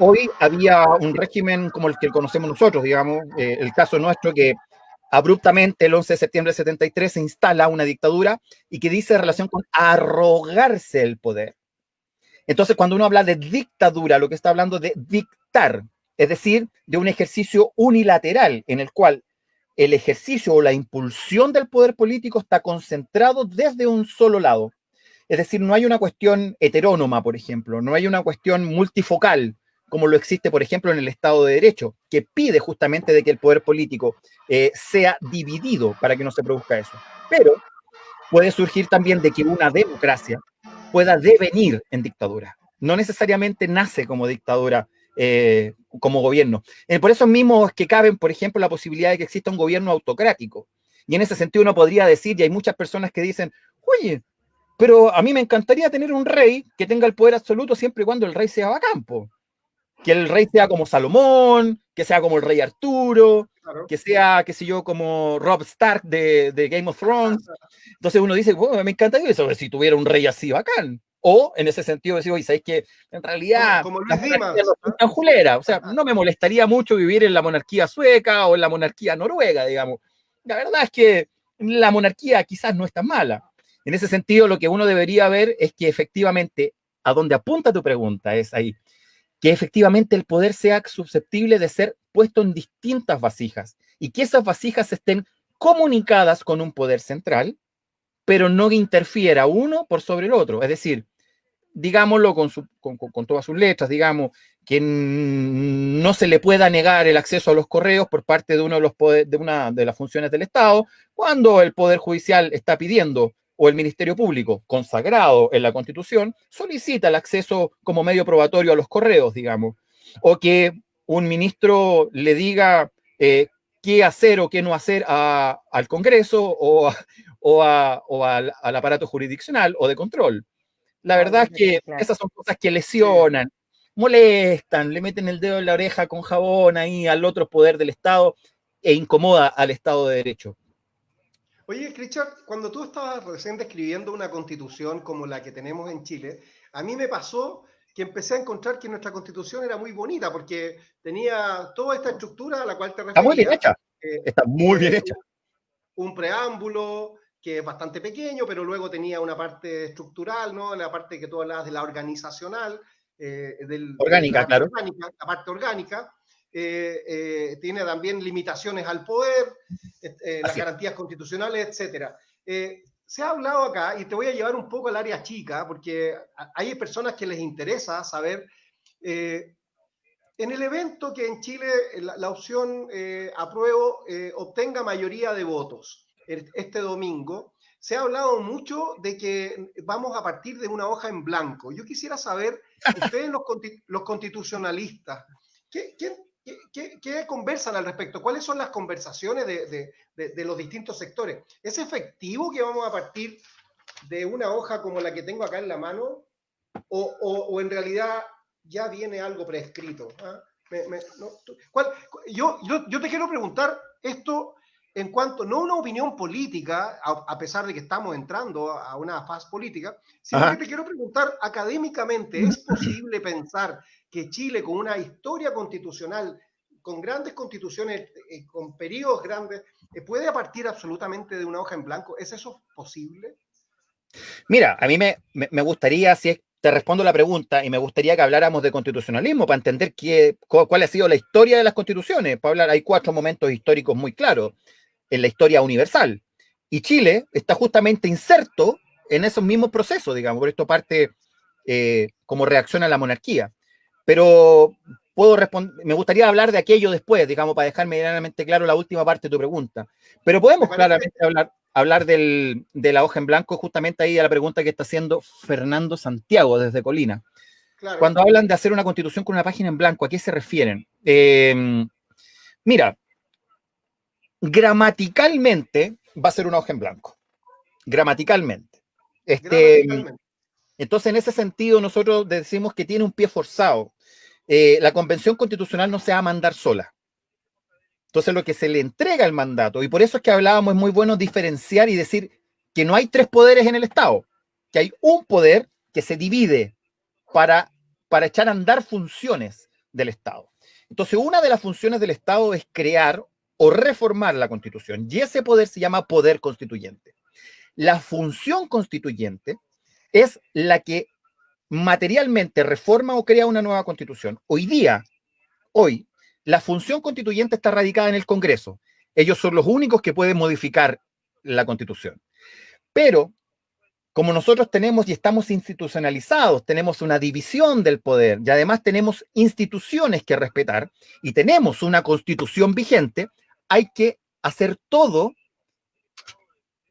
hoy había un régimen como el que conocemos nosotros, digamos, el caso nuestro que abruptamente el 11 de septiembre del 73 se instala una dictadura y que dice relación con arrogarse el poder. Entonces, cuando uno habla de dictadura, lo que está hablando de dictar, es decir, de un ejercicio unilateral en el cual el ejercicio o la impulsión del poder político está concentrado desde un solo lado. Es decir, no hay una cuestión heterónoma, por ejemplo, no hay una cuestión multifocal, como lo existe, por ejemplo, en el Estado de Derecho, que pide justamente de que el poder político sea dividido para que no se produzca eso. Pero puede surgir también de que una democracia pueda devenir en dictadura. No necesariamente nace como dictadura, como gobierno. Por eso mismo es que caben, por ejemplo, la posibilidad de que exista un gobierno autocrático. Y en ese sentido uno podría decir, y hay muchas personas que dicen, oye, pero a mí me encantaría tener un rey que tenga el poder absoluto siempre y cuando el rey sea bacán, po. Que el rey sea como Salomón, que sea como el rey Arturo, Claro. que sea, qué sé yo, como Robb Stark de Game of Thrones. Entonces uno dice, me encantaría eso, si tuviera un rey así bacán. O en ese sentido decir, oye, ¿sabéis que en realidad Como la Luis monarquía Dimas, no es tan julera? O sea, no me molestaría mucho vivir en la monarquía sueca o en la monarquía noruega, digamos. La verdad es que la monarquía quizás no es tan mala. En ese sentido, lo que uno debería ver es que efectivamente, a donde apunta tu pregunta es ahí, que efectivamente el poder sea susceptible de ser puesto en distintas vasijas y que esas vasijas estén comunicadas con un poder central, pero no interfiera uno por sobre el otro. Es decir, digámoslo con todas sus letras, digamos, que no se le pueda negar el acceso a los correos por parte de uno de los de una de las funciones del Estado, cuando el Poder Judicial está pidiendo, o el Ministerio Público, consagrado en la Constitución, solicita el acceso como medio probatorio a los correos, digamos, o que un ministro le diga qué hacer o qué no hacer al Congreso o al aparato jurisdiccional o de control. La verdad es que Claro. esas son cosas que lesionan, molestan, le meten el dedo en la oreja con jabón ahí al otro poder del Estado e incomoda al Estado de Derecho. Oye, Richard, cuando tú estabas recién describiendo una constitución como la que tenemos en Chile, a mí me pasó que empecé a encontrar que nuestra constitución era muy bonita porque tenía toda esta estructura a la cual te Está muy bien referías, hecha, está muy bien eh, hecha. un preámbulo que es bastante pequeño, pero luego tenía una parte estructural, ¿no? La parte que tú hablabas de la organizacional, de Orgánica, claro. la parte orgánica. Tiene también limitaciones al poder, las garantías constitucionales, etcétera. Se ha hablado acá, y te voy a llevar un poco al área chica, porque hay personas que les interesa saber, en el evento que en Chile la opción apruebo obtenga mayoría de votos este domingo, se ha hablado mucho de que vamos a partir de una hoja en blanco. Yo quisiera saber, ustedes los constitucionalistas, ¿qué conversan al respecto? ¿Cuáles son las conversaciones de los distintos sectores? ¿Es efectivo que vamos a partir de una hoja como la que tengo acá en la mano? ¿O en realidad ya viene algo prescrito? ¿Ah? Yo te quiero preguntar esto en cuanto, no una opinión política, a pesar de que estamos entrando a una fase política, sino Ajá. que te quiero preguntar académicamente, ¿es posible pensar que Chile, con una historia constitucional, con grandes constituciones, con periodos grandes, puede partir absolutamente de una hoja en blanco? ¿Es eso posible? Mira, a mí me gustaría, si es, te respondo la pregunta, y me gustaría que habláramos de constitucionalismo para entender cuál ha sido la historia de las constituciones. Para hablar, hay 4 momentos históricos muy claros en la historia universal. Y Chile está justamente inserto en esos mismos procesos, digamos, por esto parte como reacción a la monarquía. Pero me gustaría hablar de aquello después, digamos, para dejar medianamente claro la última parte de tu pregunta. Pero podemos claramente hablar de la hoja en blanco, justamente ahí a la pregunta que está haciendo Fernando Santiago desde Colina. Claro. Cuando hablan de hacer una constitución con una página en blanco, ¿a qué se refieren? Mira, gramaticalmente va a ser una hoja en blanco. Gramaticalmente. Entonces, en ese sentido, nosotros decimos que tiene un pie forzado. La Convención Constitucional no se va a mandar sola. Entonces, lo que se le entrega el mandato, y por eso es que hablábamos, es muy bueno diferenciar y decir que no hay 3 poderes en el Estado, que hay un poder que se divide para echar a andar funciones del Estado. Entonces, una de las funciones del Estado es crear o reformar la Constitución, y ese poder se llama poder constituyente. La función constituyente es la que materialmente reforma o crea una nueva Constitución. Hoy, la función constituyente está radicada en el Congreso. Ellos son los únicos que pueden modificar la Constitución. Pero, como nosotros tenemos y estamos institucionalizados, tenemos una división del poder y además tenemos instituciones que respetar y tenemos una Constitución vigente, hay que hacer todo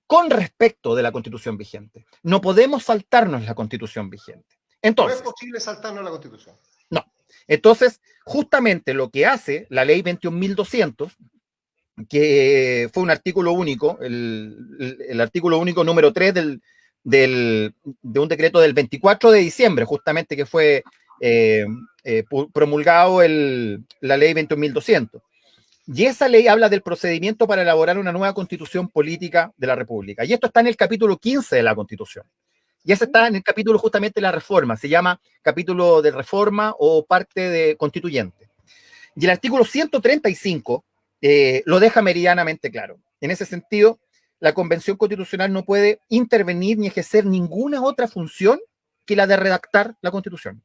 con respecto de la Constitución vigente. No podemos saltarnos la Constitución vigente. Entonces, no es posible saltarnos la Constitución. No. Entonces, justamente lo que hace la ley 21.200, que fue un artículo único, el artículo único número 3 de un decreto del 24 de diciembre, justamente que fue promulgado la ley 21.200. Y esa ley habla del procedimiento para elaborar una nueva constitución política de la República. Y esto está en el capítulo 15 de la Constitución. Y ese está en el capítulo justamente de la reforma, se llama capítulo de reforma o parte de constituyente. Y el artículo 135 lo deja meridianamente claro. En ese sentido, la Convención Constitucional no puede intervenir ni ejercer ninguna otra función que la de redactar la Constitución.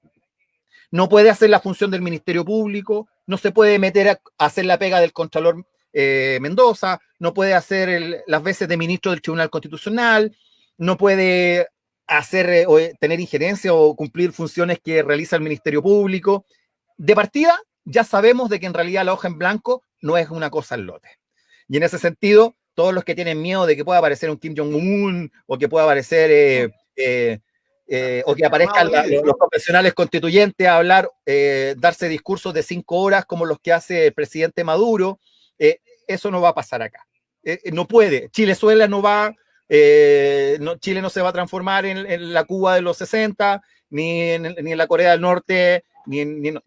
No puede hacer la función del Ministerio Público, no se puede meter a hacer la pega del Contralor Mendoza, no puede hacer las veces de ministro del Tribunal Constitucional, no puede hacer o tener injerencia o cumplir funciones que realiza el Ministerio Público. De partida, ya sabemos de que en realidad la hoja en blanco no es una cosa al lote. Y en ese sentido, todos los que tienen miedo de que pueda aparecer un Kim Jong-un o que pueda aparecer o que aparezcan los profesionales constituyentes a hablar, darse discursos de 5 horas como los que hace el presidente Maduro, eso no va a pasar acá. No puede. Chilezuela no va, Chile no se va a transformar en la Cuba de los 60, ni en la Corea del Norte,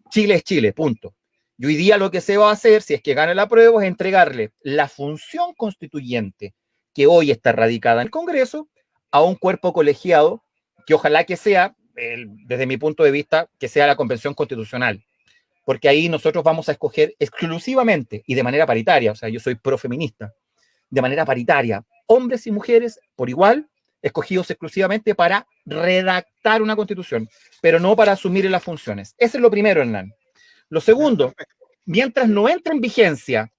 Chile es Chile, punto. Y hoy día lo que se va a hacer, si es que gana la prueba, es entregarle la función constituyente que hoy está radicada en el Congreso a un cuerpo colegiado que ojalá que sea, desde mi punto de vista, que sea la Convención Constitucional. Porque ahí nosotros vamos a escoger exclusivamente y de manera paritaria, o sea, yo soy profeminista, de manera paritaria, hombres y mujeres por igual, escogidos exclusivamente para redactar una constitución, pero no para asumir las funciones. Ese es lo primero, Hernán. Lo segundo, mientras no entre en vigencia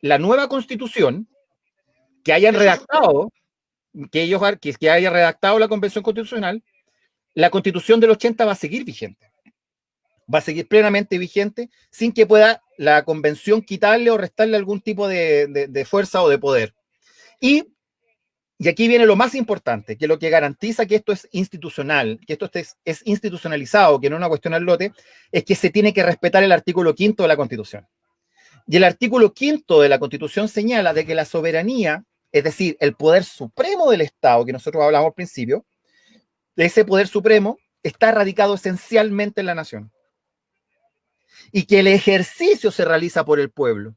la nueva constitución que hayan redactado, que haya redactado la Convención Constitucional, la Constitución del 80 va a seguir vigente. Va a seguir plenamente vigente sin que pueda la Convención quitarle o restarle algún tipo de fuerza o de poder. Y aquí viene lo más importante, que lo que garantiza que esto es institucional, que esto es institucionalizado, que no es una cuestión al lote, es que se tiene que respetar el artículo 5º de la Constitución. Y el artículo 5º de la Constitución señala de que la soberanía, es decir, el poder supremo del Estado, que nosotros hablamos al principio, ese poder supremo está radicado esencialmente en la nación. Y que el ejercicio se realiza por el pueblo.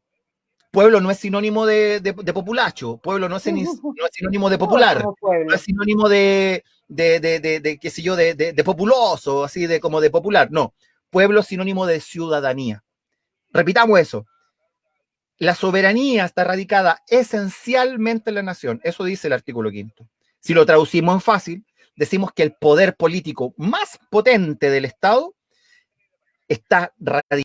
Pueblo no es sinónimo de populacho, pueblo no es sinónimo de popular, no es sinónimo de qué sé yo, de populoso, así de como de popular, no. Pueblo es sinónimo de ciudadanía. Repitamos eso. La soberanía está radicada esencialmente en la nación, eso dice el artículo 5º. Si lo traducimos en fácil, decimos que el poder político más potente del Estado está radicado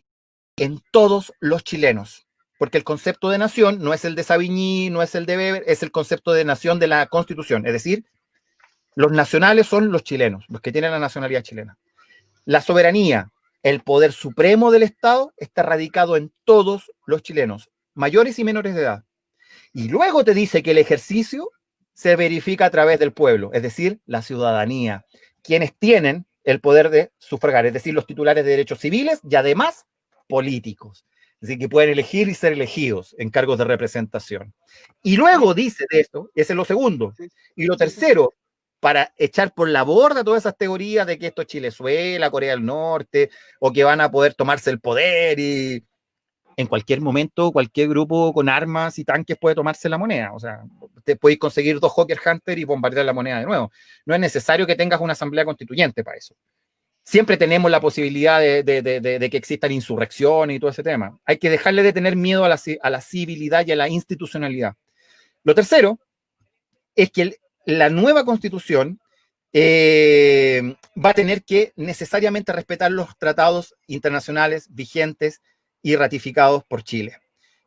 en todos los chilenos. Porque el concepto de nación no es el de Savigny, no es el de Weber, es el concepto de nación de la Constitución. Es decir, los nacionales son los chilenos, los que tienen la nacionalidad chilena. La soberanía, el poder supremo del Estado, está radicado en todos los chilenos, mayores y menores de edad. Y luego te dice que el ejercicio se verifica a través del pueblo, es decir, la ciudadanía, quienes tienen el poder de sufragar, es decir, los titulares de derechos civiles y además políticos. Así que pueden elegir y ser elegidos en cargos de representación. Y luego dice de esto, ese es lo segundo. Y lo tercero, para echar por la borda todas esas teorías de que esto es Chilezuela, Corea del Norte, o que van a poder tomarse el poder y en cualquier momento cualquier grupo con armas y tanques puede tomarse la moneda. O sea, te podéis conseguir 2 Hawker Hunter y bombardear la moneda de nuevo. No es necesario que tengas una asamblea constituyente para eso. Siempre tenemos la posibilidad de que existan insurrecciones y todo ese tema. Hay que dejarle de tener miedo a la civilidad y a la institucionalidad. Lo tercero es que la nueva constitución va a tener que necesariamente respetar los tratados internacionales vigentes y ratificados por Chile.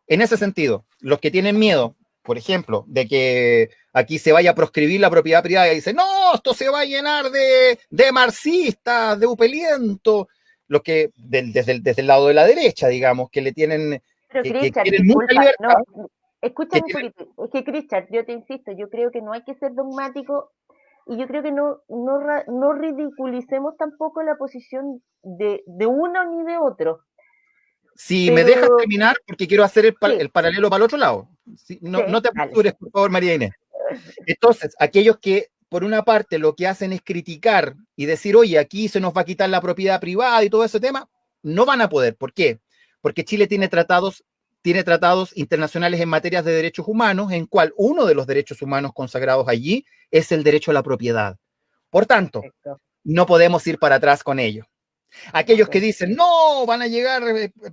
En ese sentido, los que tienen miedo, por ejemplo, de que aquí se vaya a proscribir la propiedad privada y dicen, no, esto se va a llenar de marxistas, de upelientos, los que desde el lado de la derecha, digamos, que le tienen, pero que Christian, quieren disculpa, mucha libertad. no, escúchame un poquito, es que Christian, yo te insisto, yo creo que no hay que ser dogmático y yo creo que no ridiculicemos tampoco la posición de uno ni de otro. Si me dejas terminar, porque quiero hacer el paralelo para el otro lado. No te apures, por favor, María Inés. Entonces, aquellos que, por una parte, lo que hacen es criticar y decir, oye, aquí se nos va a quitar la propiedad privada y todo ese tema, no van a poder. ¿Por qué? Porque Chile tiene tratados internacionales en materias de derechos humanos, en cual uno de los derechos humanos consagrados allí es el derecho a la propiedad. Por tanto, Perfecto. no podemos ir para atrás con ello. Aquellos Ok. que dicen, no, van a llegar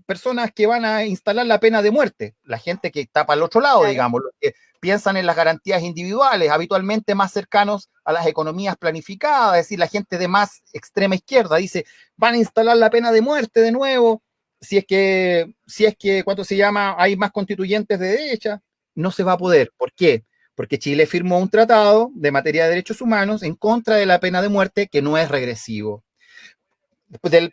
personas que van a instalar la pena de muerte, la gente que está para el otro lado, Claro. digamos, los que piensan en las garantías individuales, habitualmente más cercanos a las economías planificadas, es decir, la gente de más extrema izquierda dice, van a instalar la pena de muerte de nuevo, si es que, ¿cuánto se llama? Hay más constituyentes de derecha, no se va a poder. ¿Por qué? Porque Chile firmó un tratado de materia de derechos humanos en contra de la pena de muerte que no es regresivo.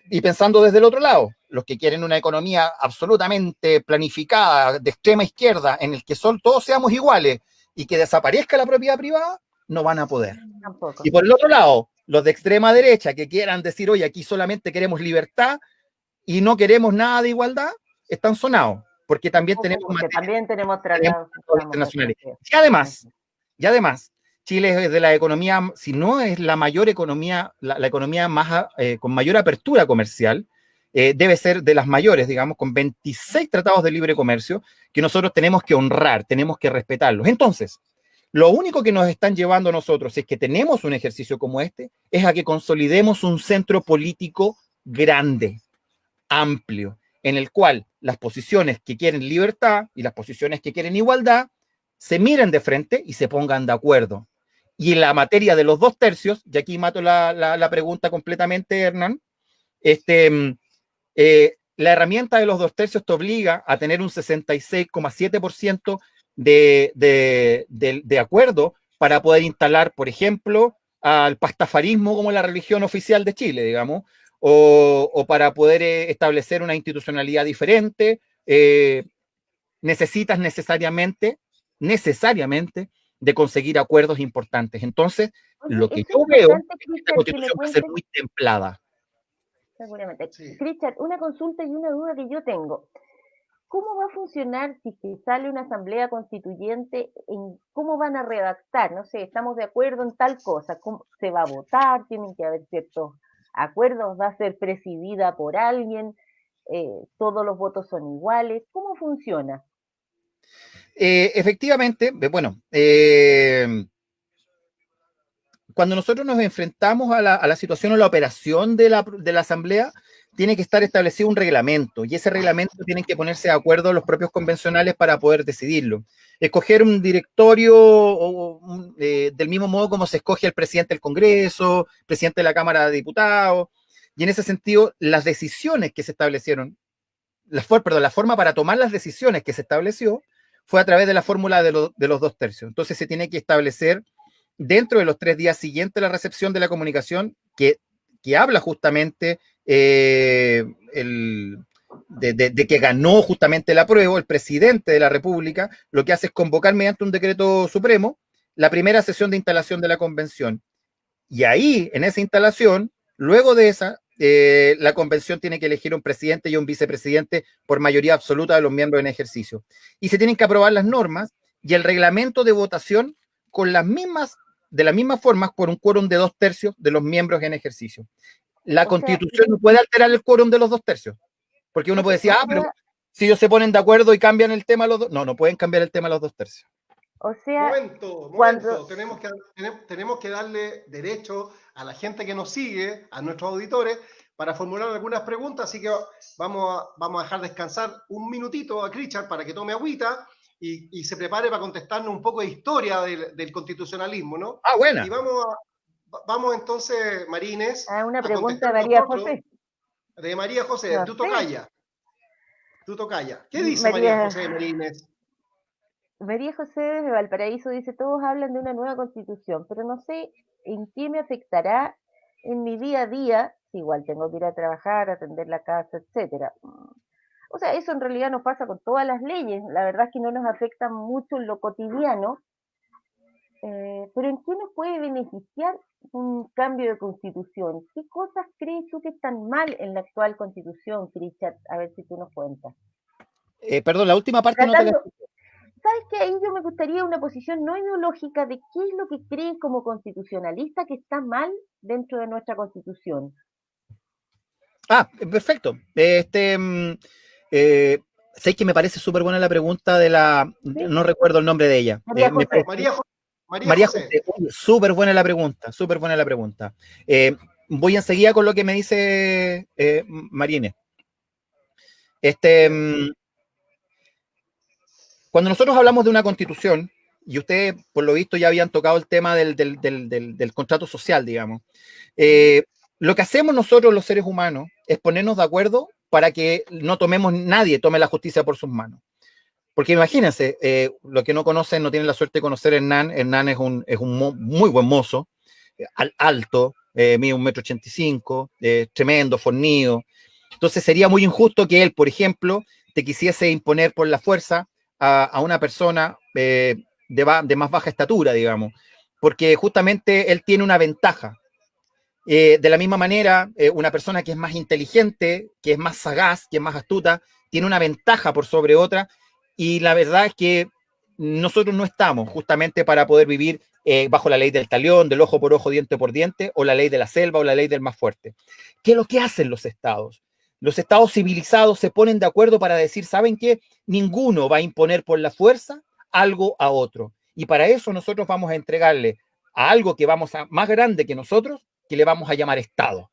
Y pensando desde el otro lado, los que quieren una economía absolutamente planificada, de extrema izquierda, en el que todos seamos iguales y que desaparezca la propiedad privada, no van a poder. Tampoco. Y por el otro lado, los de extrema derecha que quieran decir, oye, aquí solamente queremos libertad y no queremos nada de igualdad, están sonados, porque también tenemos Porque también tenemos tratados internacionales. Y además, Chile es de la economía, si no es la mayor economía, la economía más, con mayor apertura comercial, debe ser de las mayores, digamos, con 26 tratados de libre comercio que nosotros tenemos que honrar, tenemos que respetarlos. Entonces, lo único que nos están llevando a nosotros, si es que tenemos un ejercicio como este, es a que consolidemos un centro político grande, amplio, en el cual las posiciones que quieren libertad y las posiciones que quieren igualdad se miren de frente y se pongan de acuerdo. Y en la materia de los 2/3, y aquí mato la pregunta completamente, Hernán, la herramienta de los 2/3 te obliga a tener un 66,7% de acuerdo para poder instalar, por ejemplo, al pastafarismo como la religión oficial de Chile, digamos, o para poder establecer una institucionalidad diferente, necesitas necesariamente de conseguir acuerdos importantes. Entonces, Oye, lo que eso es yo veo importante, es que esta Cristian, que me constitución va a ser cuenten, muy templada. seguramente. Sí. Cristian, una consulta y una duda que yo tengo. ¿Cómo va a funcionar si que sale una asamblea constituyente? ¿Cómo van a redactar? No sé, estamos de acuerdo en tal cosa. ¿Cómo se va a votar? ¿Tienen que haber ciertos acuerdos? ¿Va a ser presidida por alguien? ¿Todos los votos son iguales? ¿Cómo funciona? Efectivamente, bueno, cuando nosotros nos enfrentamos a la situación o la operación de la Asamblea, tiene que estar establecido un reglamento y ese reglamento tienen que ponerse de acuerdo los propios convencionales para poder decidirlo. Escoger un directorio del mismo modo como se escoge el presidente del Congreso, presidente de la Cámara de Diputados, y en ese sentido, las decisiones que se establecieron, la forma para tomar las decisiones que se estableció fue a través de la fórmula de los 2/3. Entonces se tiene que establecer dentro de los 3 días siguientes a la recepción de la comunicación que habla justamente de que ganó justamente el apruebo, el presidente de la República, lo que hace es convocar mediante un decreto supremo la primera sesión de instalación de la convención. Y ahí, en esa instalación, luego de esa, la convención tiene que elegir un presidente y un vicepresidente por mayoría absoluta de los miembros en ejercicio. Y se tienen que aprobar las normas y el reglamento de votación con de la misma forma por un quórum de 2/3 de los miembros en ejercicio. La O sea, constitución no puede alterar el quórum de los 2/3, porque uno puede decir, pero si ellos se ponen de acuerdo y cambian el tema los dos, no pueden cambiar el tema los 2/3. o sea, Momento. cuando, Tenemos que darle derecho a la gente que nos sigue, a nuestros auditores, para formular algunas preguntas. Así que vamos a dejar descansar un minutito a Richard para que tome agüita y se prepare para contestarnos un poco de historia del constitucionalismo, ¿no? Ah, buena. Y vamos entonces, María Inés, una a pregunta de contestar María nosotros. José. De María José, No tú sé, tocaya. ¿Qué dice María José de María Inés? María José desde Valparaíso dice, todos hablan de una nueva constitución, pero no sé en qué me afectará en mi día a día, si igual tengo que ir a trabajar, atender la casa, etcétera. O sea, eso en realidad nos pasa con todas las leyes, la verdad es que no nos afecta mucho en lo cotidiano, pero ¿en qué nos puede beneficiar un cambio de constitución? ¿Qué cosas crees tú que están mal en la actual constitución, Richard? A ver si tú nos cuentas. Perdón, la última parte no te la Tratando, ¿sabes qué? Ahí yo me gustaría una posición no ideológica de qué es lo que creen como constitucionalista que está mal dentro de nuestra constitución. Perfecto. Sé que me parece súper buena la pregunta ¿Sí? no recuerdo el nombre de ella. María José. María, María María José. José, súper buena la pregunta, súper buena la pregunta. Voy enseguida con lo que me dice Marine. Cuando nosotros hablamos de una constitución, y ustedes, por lo visto, ya habían tocado el tema del contrato social, digamos, lo que hacemos nosotros los seres humanos es ponernos de acuerdo para que no tomemos, nadie tome la justicia por sus manos. Porque imagínense, los que no conocen, no tienen la suerte de conocer a Hernán. Hernán es un muy buen mozo, alto, mide 1,85 m, tremendo, fornido. Entonces sería muy injusto que él, por ejemplo, te quisiese imponer por la fuerza a una persona de más baja estatura, digamos, porque justamente él tiene una ventaja. De la misma manera, una persona que es más inteligente, que es más sagaz, que es más astuta, tiene una ventaja por sobre otra, y la verdad es que nosotros no estamos justamente para poder vivir bajo la ley del talión, del ojo por ojo, diente por diente, o la ley de la selva, o la ley del más fuerte. ¿Qué es lo que hacen los estados? Los estados civilizados se ponen de acuerdo para decir, ¿saben qué? Ninguno va a imponer por la fuerza algo a otro. Y para eso nosotros vamos a entregarle a algo que vamos a más grande que nosotros, que le vamos a llamar Estado.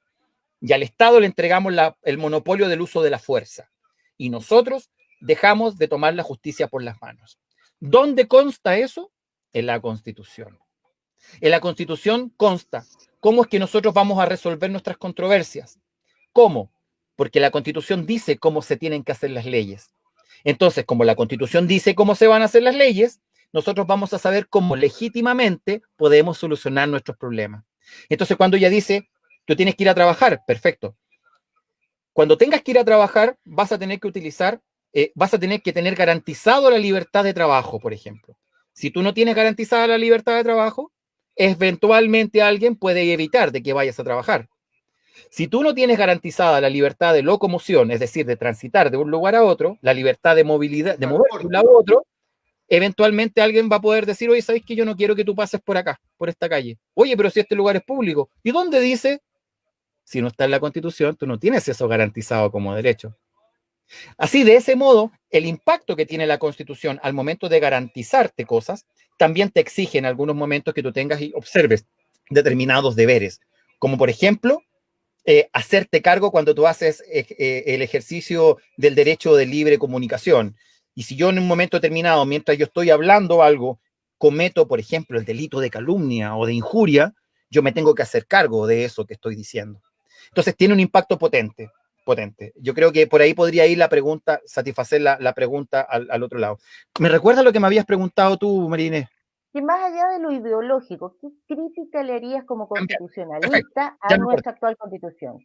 Y al Estado le entregamos el monopolio del uso de la fuerza. Y nosotros dejamos de tomar la justicia por las manos. ¿Dónde consta eso? En la Constitución. En la Constitución consta cómo es que nosotros vamos a resolver nuestras controversias. ¿Cómo? Porque la Constitución dice cómo se tienen que hacer las leyes. Entonces, como la Constitución dice cómo se van a hacer las leyes, nosotros vamos a saber cómo legítimamente podemos solucionar nuestros problemas. Entonces, cuando ella dice, tú tienes que ir a trabajar, perfecto. Cuando tengas que ir a trabajar, vas a tener que utilizar, vas a tener que tener garantizado la libertad de trabajo, por ejemplo. Si tú no tienes garantizada la libertad de trabajo, eventualmente alguien puede evitar de que vayas a trabajar. Si tú no tienes garantizada la libertad de locomoción, es decir, de transitar de un lugar a otro, la libertad de movilidad, de mover de un lado a otro, eventualmente alguien va a poder decir, oye, ¿sabes qué? Yo no quiero que tú pases por acá, por esta calle. Oye, pero si este lugar es público. ¿Y dónde dice? Si no está en la Constitución, tú no tienes eso garantizado como derecho. Así, de ese modo, el impacto que tiene la Constitución al momento de garantizarte cosas, también te exige en algunos momentos que tú tengas y observes determinados deberes, como por ejemplo, hacerte cargo cuando tú haces el ejercicio del derecho de libre comunicación. Y si yo en un momento determinado, mientras yo estoy hablando algo, cometo, por ejemplo, el delito de calumnia o de injuria, yo me tengo que hacer cargo de eso que estoy diciendo. Entonces tiene un impacto potente, potente. Yo creo que por ahí podría ir la pregunta, satisfacer la pregunta al otro lado. ¿Me recuerda lo que me habías preguntado tú, Marinés? Que más allá de lo ideológico, ¿qué crítica le harías como Perfecto, constitucionalista a ya me acuerdo. nuestra actual constitución?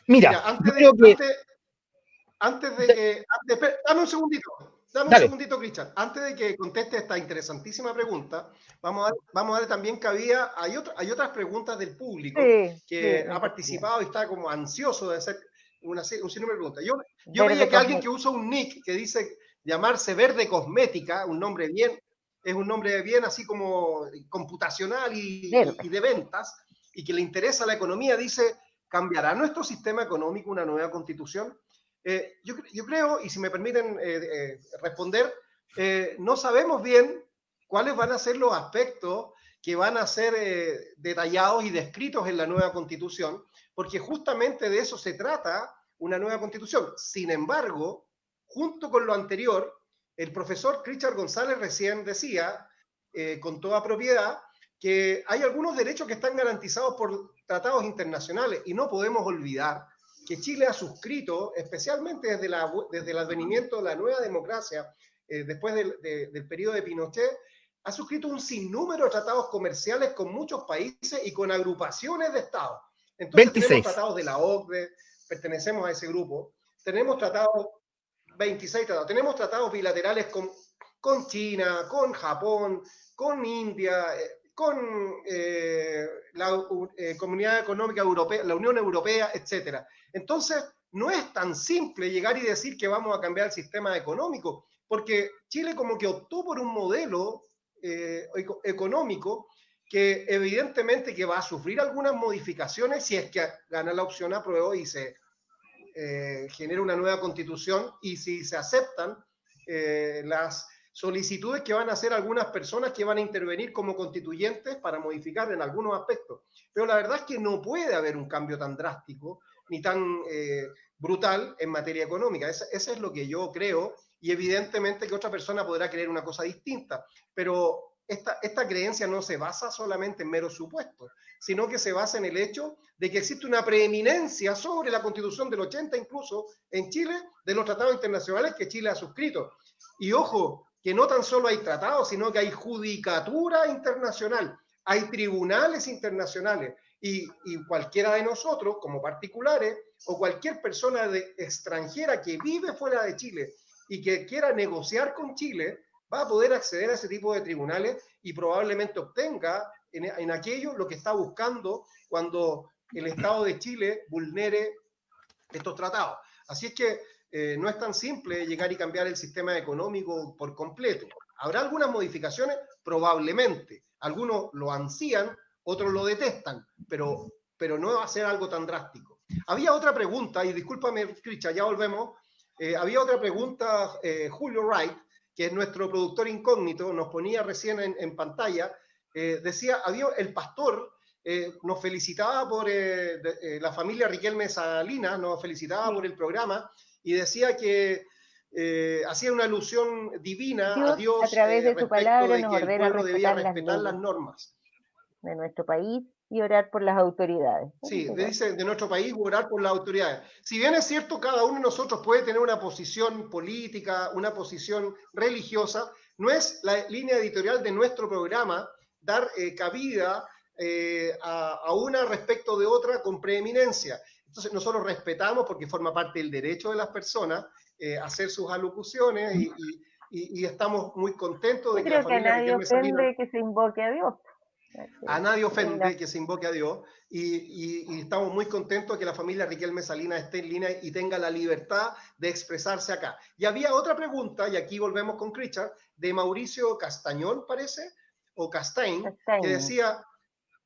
Mira, Mira, yo creo que... antes de que, dame un Dale. segundito, Cristian. Antes de que conteste esta interesantísima pregunta, vamos a darle también cabida. Hay otras preguntas del público Sí, sí, que me ha encantaría. participado y está como ansioso de hacer un sinnúmero de preguntas. Yo veía Verde que alguien que cosmético. usa un nick que dice llamarse Verde Cosmética, es un nombre bien así como computacional Verde. y de ventas, y que le interesa la economía, dice, ¿cambiará nuestro sistema económico una nueva constitución? Yo creo, y si me permiten responder, no sabemos bien cuáles van a ser los aspectos que van a ser detallados y descritos en la nueva constitución, porque justamente de eso se trata una nueva constitución. Sin embargo, junto con lo anterior, el profesor Richard González recién decía, con toda propiedad, que hay algunos derechos que están garantizados por tratados internacionales y no podemos olvidar que Chile ha suscrito, especialmente desde el advenimiento de la nueva democracia, después del periodo de Pinochet, ha suscrito un sinnúmero de tratados comerciales con muchos países y con agrupaciones de estados. Entonces tenemos 26. tratados de la OCDE, pertenecemos a ese grupo, tenemos tratados, 26 tratados, tenemos tratados bilaterales con China, con Japón, con India, con la Comunidad Económica Europea, la Unión Europea, etcétera. Entonces, no es tan simple llegar y decir que vamos a cambiar el sistema económico, porque Chile como que optó por un modelo económico que evidentemente que va a sufrir algunas modificaciones si es que gana la opción apruebo y se genera una nueva constitución y si se aceptan las solicitudes que van a hacer algunas personas que van a intervenir como constituyentes para modificar en algunos aspectos. Pero la verdad es que no puede haber un cambio tan drástico ni tan brutal en materia económica. Eso es lo que yo creo, y evidentemente que otra persona podrá creer una cosa distinta, pero esta creencia no se basa solamente en meros supuestos, sino que se basa en el hecho de que existe una preeminencia sobre la Constitución del 80, incluso en Chile, de los tratados internacionales que Chile ha suscrito. Y ojo, que no tan solo hay tratados, sino que hay judicatura internacional, hay tribunales internacionales, y cualquiera de nosotros, como particulares, o cualquier persona extranjera que vive fuera de Chile y que quiera negociar con Chile, va a poder acceder a ese tipo de tribunales y probablemente obtenga en aquello lo que está buscando cuando el Estado de Chile vulnere estos tratados. Así es que no es tan simple llegar y cambiar el sistema económico por completo. ¿Habrá algunas modificaciones? Probablemente. Algunos lo ansían, otros lo detestan, pero no va a ser algo tan drástico. Había otra pregunta, y discúlpame, Cristian, ya volvemos. Había otra pregunta, Julio Wright, que es nuestro productor incógnito, nos ponía recién en pantalla, decía, el pastor nos felicitaba por la familia Riquelme Salinas, nos felicitaba por el programa, y decía que hacía una alusión divina a Dios a través de su palabra de nos que el ordena pueblo debía respetar respetar las las leyes normas. de nuestro país y orar por las autoridades. Sí, dice de nuestro país, orar por las autoridades. Si bien es cierto, cada uno de nosotros puede tener una posición política, una posición religiosa, no es la línea editorial de nuestro programa dar cabida a una respecto de otra con preeminencia. Entonces nosotros respetamos, porque forma parte del derecho de las personas, hacer sus alocuciones, y estamos muy contentos de que la familia Riquelme Salinas... que se invoque a Dios. A nadie ofende que se invoque a Dios, y estamos muy contentos de que la familia Riquelme Salinas esté en línea y tenga la libertad de expresarse acá. Y había otra pregunta, y aquí volvemos con Richard, de Mauricio Castañón, parece, o Castain, que decía,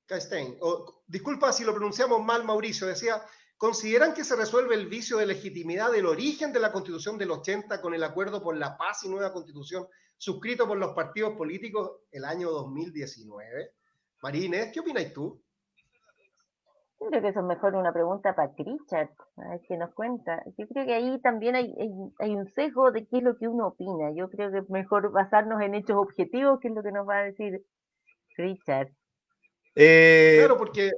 Castain, disculpa si lo pronunciamos mal, Mauricio, decía, ¿consideran que se resuelve el vicio de legitimidad del origen de la Constitución del 80 con el acuerdo por la paz y nueva Constitución suscrito por los partidos políticos el año 2019? Marínez, ¿qué opinas tú? Yo creo que eso es mejor una pregunta para Richard, a ver qué nos cuenta. Yo creo que ahí también hay un sesgo de qué es lo que uno opina. Yo creo que es mejor basarnos en hechos objetivos, que es lo que nos va a decir Richard. Claro, porque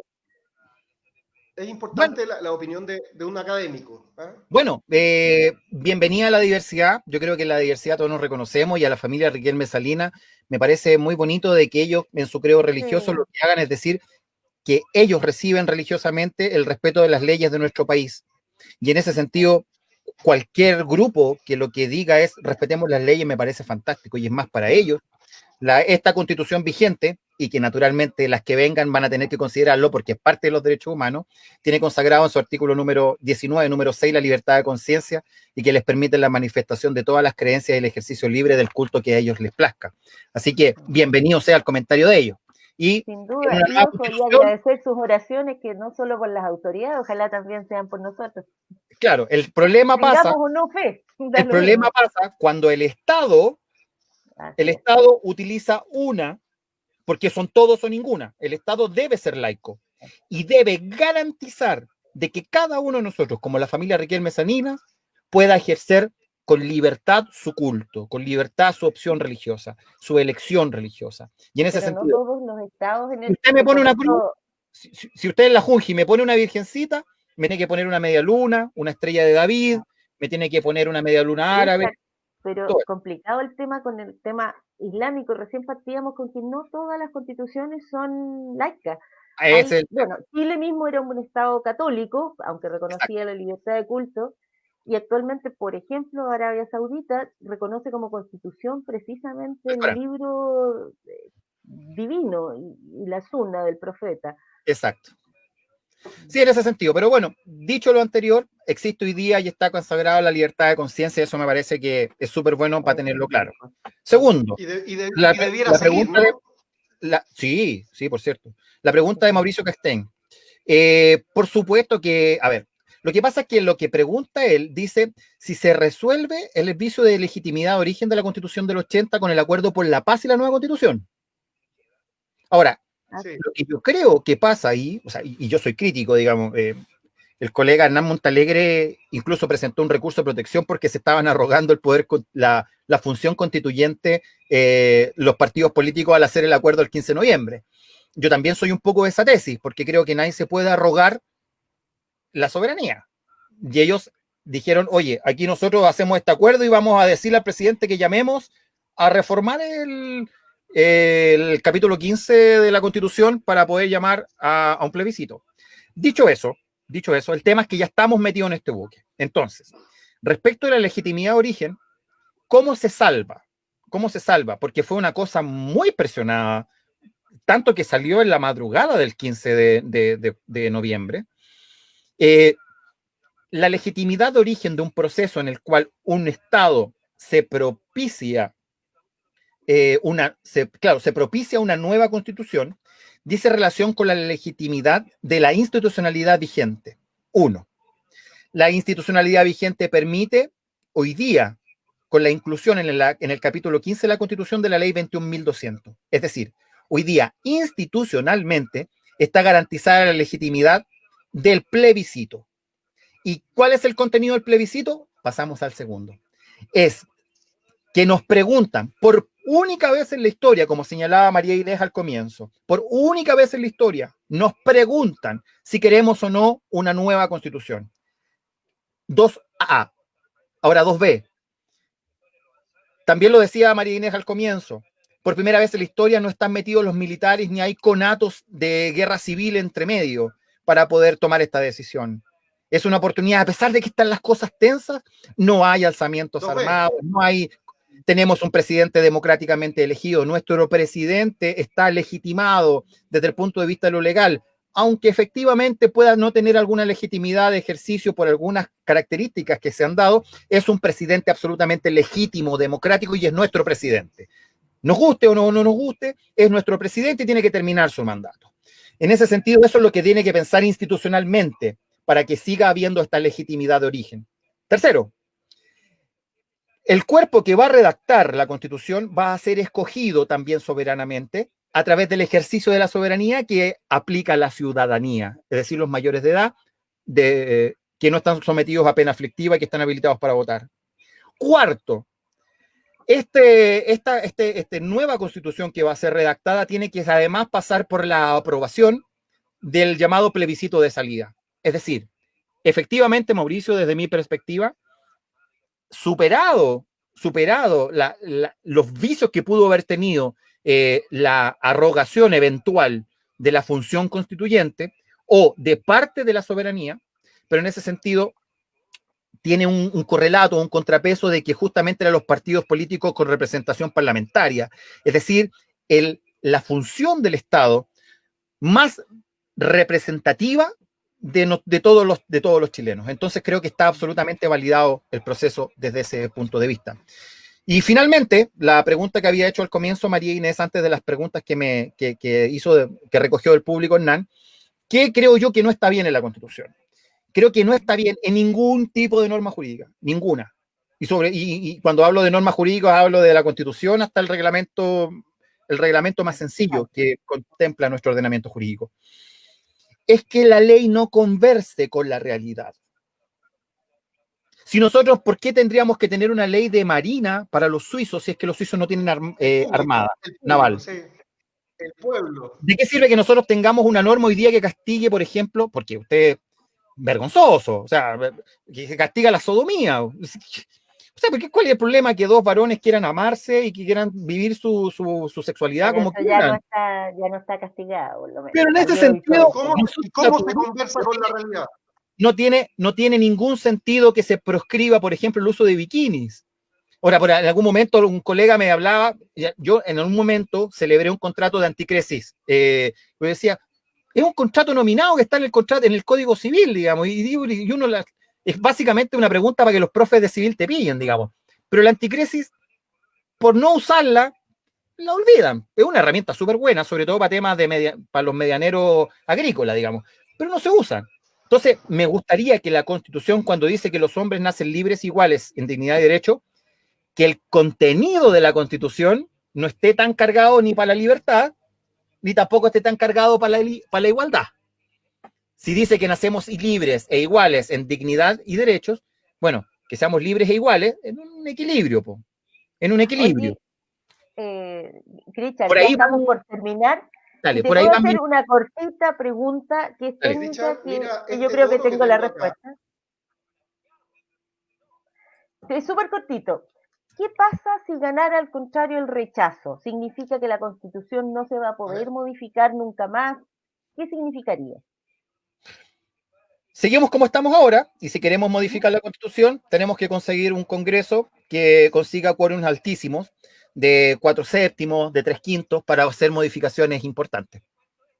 es importante la opinión de un académico. Bueno, bienvenida a la diversidad. Yo creo que en la diversidad todos nos reconocemos, y a la familia Riquelme Salinas me parece muy bonito de que ellos en su credo religioso lo que hagan es decir que ellos reciben religiosamente el respeto de las leyes de nuestro país. Y en ese sentido, cualquier grupo que lo que diga es respetemos las leyes me parece fantástico, y es más para ellos. Esta constitución vigente, y que naturalmente las que vengan van a tener que considerarlo porque es parte de los derechos humanos, tiene consagrado en su artículo número 19, número 6, la libertad de conciencia, y que les permite la manifestación de todas las creencias y el ejercicio libre del culto que a ellos les plazca. Así que bienvenido sea el comentario de ellos. Y sin duda, y agradecer sus oraciones, que no solo por las autoridades, ojalá también sean por nosotros. Claro, el problema pasa, o no fe, el problema pasa cuando el Estado utiliza porque son todos o ninguna. El Estado debe ser laico y debe garantizar de que cada uno de nosotros, como la familia Riquelme Salinas, pueda ejercer con libertad su culto, con libertad su opción religiosa, su elección religiosa. Y en ese sentido, no todos los estados en usted me pone una cruz, si usted en la Junji me pone una virgencita, me tiene que poner una media luna, una estrella de David, me tiene que poner una media luna árabe. Pero complicado el tema con el tema islámico. Recién partíamos con que no todas las constituciones son laicas. Bueno, Chile mismo era un estado católico, aunque reconocía la libertad de culto, y actualmente, por ejemplo, Arabia Saudita reconoce como constitución precisamente el libro divino y la sunna del profeta. Exacto. Sí, en ese sentido, pero bueno, dicho lo anterior, existe hoy día y está consagrada la libertad de conciencia, eso me parece que es súper bueno para tenerlo claro. Segundo, la pregunta, ¿no? Sí, por cierto. La pregunta de Mauricio Castain. Por supuesto que, a ver, Lo que pasa es que lo que pregunta él dice si se resuelve el vicio de legitimidad de origen de la Constitución del 80 con el acuerdo por la paz y la nueva Constitución. Ahora, Sí. lo que yo creo que pasa ahí, o sea, y yo soy crítico, digamos, el colega Hernán Montalegre incluso presentó un recurso de protección porque se estaban arrogando el poder, la función constituyente, los partidos políticos al hacer el acuerdo el 15 de noviembre. Yo también soy un poco de esa tesis, porque creo que nadie se puede arrogar la soberanía. Y ellos dijeron, oye, aquí nosotros hacemos este acuerdo y vamos a decirle al presidente que llamemos a reformar el capítulo 15 de la Constitución para poder llamar a un plebiscito. Dicho eso, el tema es que ya estamos metidos en este buque. Entonces, respecto a la legitimidad de origen, ¿cómo se salva? ¿Cómo se salva? Porque fue una cosa muy presionada, tanto que salió en la madrugada del 15 de noviembre. La legitimidad de origen de un proceso en el cual un Estado se propicia se propicia una nueva constitución, dice relación con la legitimidad de la institucionalidad vigente. 1. La institucionalidad vigente permite hoy día, con la inclusión en el capítulo 15 de la Constitución de la Ley 21.200. Es decir, hoy día institucionalmente está garantizada la legitimidad del plebiscito. ¿Y cuál es el contenido del plebiscito? Pasamos al segundo. Es que nos preguntan por única vez en la historia, como señalaba María Inés al comienzo, por única vez en la historia, nos preguntan si queremos o no una nueva constitución. 2A. Ahora 2B. También lo decía María Inés al comienzo. Por primera vez en la historia no están metidos los militares ni hay conatos de guerra civil entre medio para poder tomar esta decisión. Es una oportunidad, a pesar de que están las cosas tensas, no hay alzamientos armados, no hay... Tenemos un presidente democráticamente elegido, nuestro presidente está legitimado desde el punto de vista de lo legal, aunque efectivamente pueda no tener alguna legitimidad de ejercicio por algunas características que se han dado, es un presidente absolutamente legítimo, democrático y es nuestro presidente. Nos guste o no nos guste, es nuestro presidente y tiene que terminar su mandato. En ese sentido, eso es lo que tiene que pensar institucionalmente para que siga habiendo esta legitimidad de origen. Tercero, el cuerpo que va a redactar la Constitución va a ser escogido también soberanamente a través del ejercicio de la soberanía que aplica la ciudadanía, es decir, los mayores de edad que no están sometidos a pena aflictiva y que están habilitados para votar. Cuarto, esta nueva Constitución que va a ser redactada tiene que además pasar por la aprobación del llamado plebiscito de salida. Es decir, efectivamente, Mauricio, desde mi perspectiva, superado los vicios que pudo haber tenido la arrogación eventual de la función constituyente o de parte de la soberanía, pero en ese sentido tiene un correlato, un contrapeso de que justamente eran los partidos políticos con representación parlamentaria, es decir, la función del Estado más representativa de todos los chilenos. Entonces creo que está absolutamente validado el proceso desde ese punto de vista. Y finalmente, la pregunta que había hecho al comienzo María Inés, antes de las preguntas que recogió del público Hernán, ¿qué creo yo que no está bien en la Constitución? Creo que no está bien en ningún tipo de norma jurídica, ninguna. Y cuando hablo de normas jurídicas, hablo de la Constitución hasta el reglamento más sencillo que contempla nuestro ordenamiento jurídico. Es que la ley no converse con la realidad. Si nosotros, ¿por qué tendríamos que tener una ley de marina para los suizos si es que los suizos no tienen armada naval? Sí. El pueblo. ¿De qué sirve que nosotros tengamos una norma hoy día que castigue, por ejemplo, porque usted vergonzoso, o sea, que castiga la sodomía? O sea, ¿cuál es el problema que dos varones quieran amarse y que quieran vivir su sexualidad Pero como eso quieran? ya no está castigado, por lo menos. Pero en ese sentido, ¿Cómo se conversa con la realidad? No tiene ningún sentido que se proscriba, por ejemplo, el uso de bikinis. Ahora, en algún momento un colega me hablaba, yo en algún momento celebré un contrato de anticresis. Yo decía, es un contrato nominado que está en el contrato, en el Código Civil, digamos, y uno es básicamente una pregunta para que los profes de civil te pillen, digamos. Pero la anticresis, por no usarla, la olvidan. Es una herramienta súper buena, sobre todo para temas para los medianeros agrícolas, digamos, pero no se usan. Entonces, me gustaría que la Constitución, cuando dice que los hombres nacen libres e iguales en dignidad y derecho, que el contenido de la Constitución no esté tan cargado ni para la libertad, ni tampoco esté tan cargado para la igualdad. Si dice que nacemos libres e iguales en dignidad y derechos, bueno, que seamos libres e iguales en un equilibrio, po, en un equilibrio. Cristian, Por ya ahí estamos van, por terminar. dale, Y te por ahí puedo van hacer una cortita pregunta que es dale. técnica, Richard, mira, que yo este creo que toro que tengo la tengo acá. respuesta. Es súper cortito. ¿Qué pasa si ganara al contrario el rechazo? ¿Significa que la Constitución no se va a A poder ver, modificar nunca más? ¿Qué significaría? Seguimos como estamos ahora, y si queremos modificar la Constitución, tenemos que conseguir un Congreso que consiga quórums altísimos, de 4/7, de 3/5, para hacer modificaciones importantes.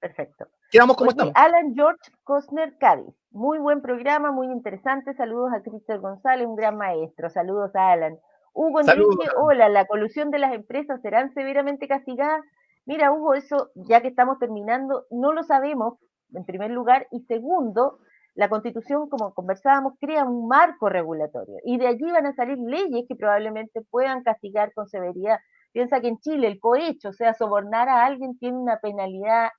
Perfecto. Quedamos como Oye, estamos. Alan George Cosner Cádiz. Muy buen programa, muy interesante. Saludos a Cristian González, un gran maestro. Saludos a Alan. Hugo Saludos. Enrique, hola, ¿la colusión de las empresas serán severamente castigadas? Mira, Hugo, eso ya que estamos terminando, no lo sabemos, en primer lugar, y segundo, la Constitución, como conversábamos, crea un marco regulatorio y de allí van a salir leyes que probablemente puedan castigar con severidad. Piensa que en Chile el cohecho, o sea, sobornar a alguien, tiene una penalidad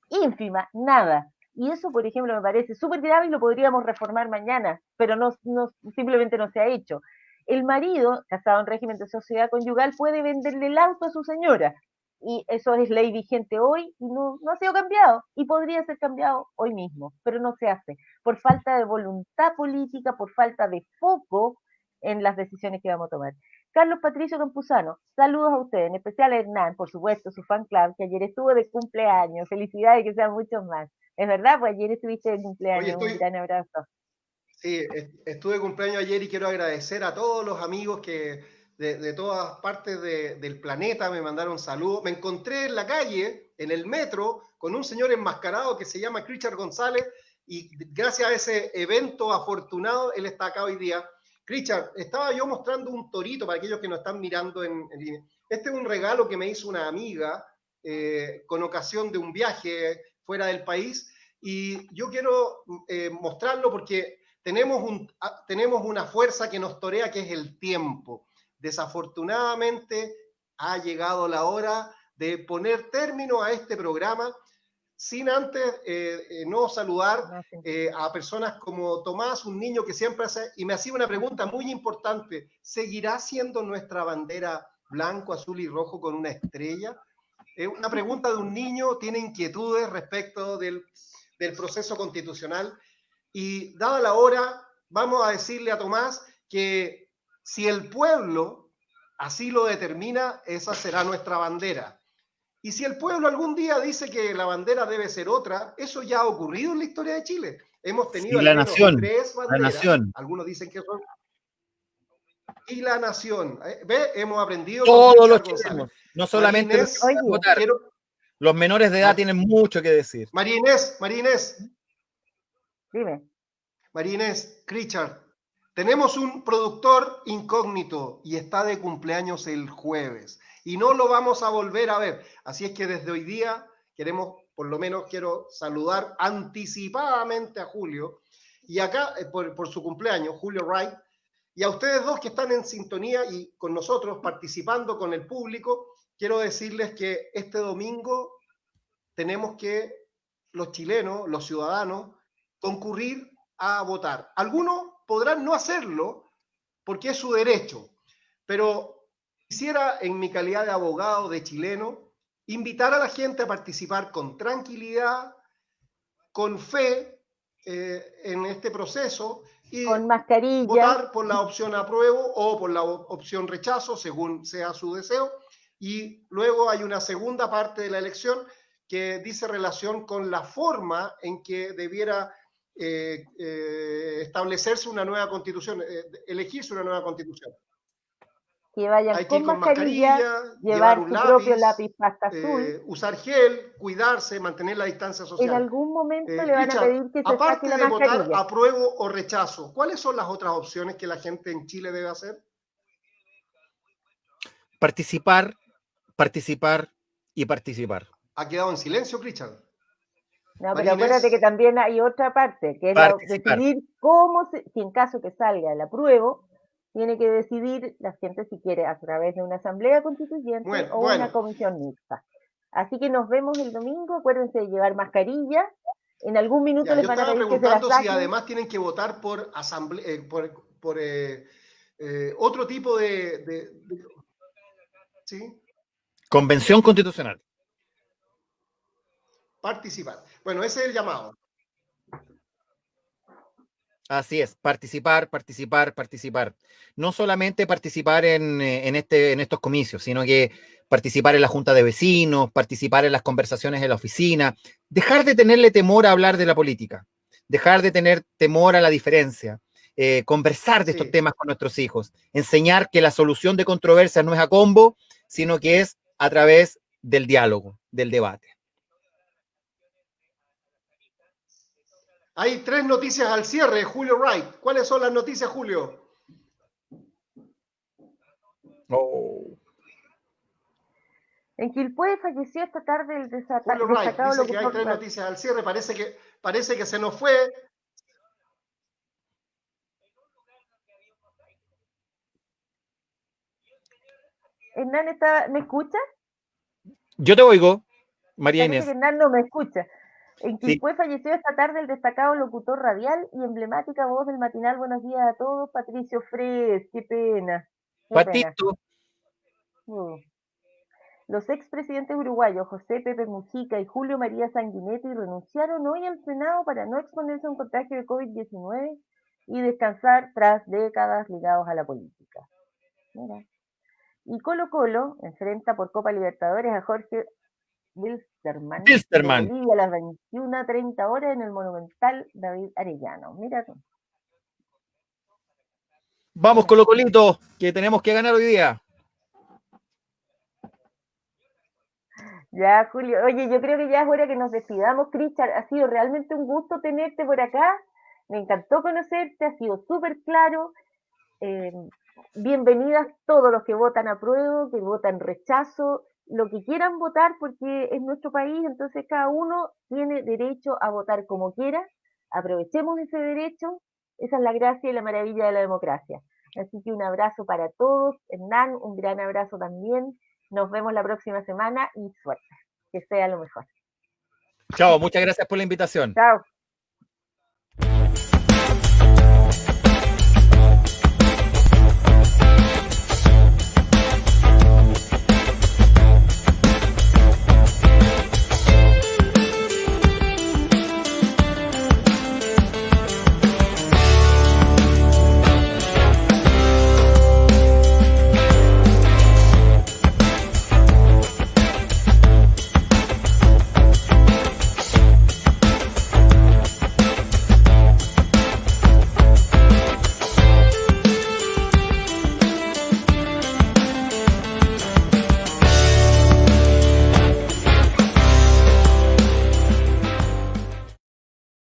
ínfima, nada. Y eso, por ejemplo, me parece súper grave y lo podríamos reformar mañana, pero simplemente no se ha hecho. El marido, casado en régimen de sociedad conyugal, puede venderle el auto a su señora. Y eso es ley vigente hoy y no ha sido cambiado. Y podría ser cambiado hoy mismo, pero no se hace. Por falta de voluntad política, por falta de foco en las decisiones que vamos a tomar. Carlos Patricio Campuzano, saludos a ustedes, en especial a Hernán, por supuesto, su fan club, que ayer estuvo de cumpleaños. Felicidades, que sean muchos más. Es verdad, pues ayer estuviste de oye, cumpleaños. Un gran abrazo. sí, estuve de cumpleaños ayer y quiero agradecer a todos los amigos que de todas partes del planeta me mandaron saludos. Me encontré en la calle, en el metro, con un señor enmascarado que se llama Cristian González y gracias a ese evento afortunado, él está acá hoy día. Cristian, estaba yo mostrando un torito para aquellos que nos están mirando en línea. Este es un regalo que me hizo una amiga con ocasión de un viaje fuera del país y yo quiero mostrarlo porque tenemos una fuerza que nos torea, que es el tiempo. Desafortunadamente ha llegado la hora de poner término a este programa sin antes no saludar a personas como Tomás, un niño que siempre hace, y me hacía una pregunta muy importante, ¿seguirá siendo nuestra bandera blanco, azul y rojo con una estrella? Una pregunta de un niño, tiene inquietudes respecto del proceso constitucional. Y dada la hora, vamos a decirle a Tomás que si el pueblo así lo determina, esa será nuestra bandera. Y si el pueblo algún día dice que la bandera debe ser otra, eso ya ha ocurrido en la historia de Chile. Hemos tenido Y al la menos nación, 3 la banderas, nación. algunos dicen que son... Y la nación, ¿ve? Hemos aprendido con Todos los Richard González. chilenos, no María solamente los que Inés, van a Oye, votar. Los menores de edad tienen mucho que decir. María Inés, dime. María Inés, Richard, tenemos un productor incógnito y está de cumpleaños el jueves y no lo vamos a volver a ver. Así es que desde hoy día queremos, por lo menos quiero saludar anticipadamente a Julio y acá por su cumpleaños, Julio Wright, y a ustedes dos que están en sintonía y con nosotros participando con el público, quiero decirles que este domingo tenemos que los chilenos, los ciudadanos, concurrir a votar. Algunos podrán no hacerlo porque es su derecho, pero quisiera, en mi calidad de abogado, de chileno, invitar a la gente a participar con tranquilidad, con fe en este proceso y Con mascarilla. votar por la opción apruebo o por la opción rechazo, según sea su deseo. Y luego hay una segunda parte de la elección que dice relación con la forma en que debiera establecerse una nueva constitución, elegirse una nueva constitución. Que vayan Hay que ir con con mascarilla, llevar llevar un su propio lápiz, lápiz pasta azul. usar gel, cuidarse, mantener la distancia En social. algún momento le van a Richard, pedir que se saque aparte la de votar mascarilla. apruebo o rechazo, ¿cuáles son las otras opciones que la gente en Chile debe hacer? Participar, participar y participar. ¿Ha quedado en silencio, Richard? No, María pero acuérdate Inés, que también hay otra parte, que es Participar. decidir si en caso que salga el apruebo, tiene que decidir la gente si quiere a través de una asamblea constituyente bueno, o una bueno, comisión mixta. Así que nos vemos el domingo, acuérdense de llevar mascarilla, en algún minuto ya, les yo van a estaba pedir que se la preguntando si saquen. además tienen que votar por otro tipo ¿sí? Convención Constitucional. Participar. Bueno, ese es el llamado. Así es, participar, participar, participar. No solamente participar en estos comicios, sino que participar en la junta de vecinos, participar en las conversaciones en la oficina, dejar de tenerle temor a hablar de la política, dejar de tener temor a la diferencia, conversar de estos Sí. temas con nuestros hijos, enseñar que la solución de controversias no es a combo, sino que es a través del diálogo, del debate. Hay 3 noticias al cierre, Julio Wright. ¿Cuáles son las noticias, Julio? Oh. En Quilpué falleció esta tarde el Julio Wright destacado dice que hay 3 locutor. noticias al cierre. Parece que se nos fue. Hernán, ¿me escucha? Yo te oigo, María Parece que Inés. Hernán no me escucha. En Sí, Quilpué falleció esta tarde el destacado locutor radial y emblemática voz del matinal Buenos Días a Todos, Patricio Fres. Qué pena, qué pena. Patito. Mm. Los expresidentes uruguayos José Pepe Mujica y Julio María Sanguinetti renunciaron hoy al Senado para no exponerse a un contagio de COVID-19 y descansar tras décadas ligados a la política. Mira. Y Colo Colo enfrenta por Copa Libertadores a Jorge Wilstermann de Pilsterman. Bolivia a las 21:30 horas en el Monumental David Arellano. Mira tú. Vamos, Colo Colito, que tenemos que ganar hoy día. Ya, Julio. Oye, yo creo que ya es hora que nos despidamos, Cristian. Ha sido realmente un gusto tenerte por acá. Me encantó conocerte, ha sido súper claro. Eh, Bienvenidas todos los que votan apruebo, que votan rechazo, lo que quieran votar porque es nuestro país, entonces cada uno tiene derecho a votar como quiera. Aprovechemos ese derecho, esa es la gracia y la maravilla de la democracia. Así que un abrazo para todos, Hernán, un gran abrazo también. Nos vemos la próxima semana y suerte, que sea lo mejor. Chao, muchas gracias por la invitación. Chao.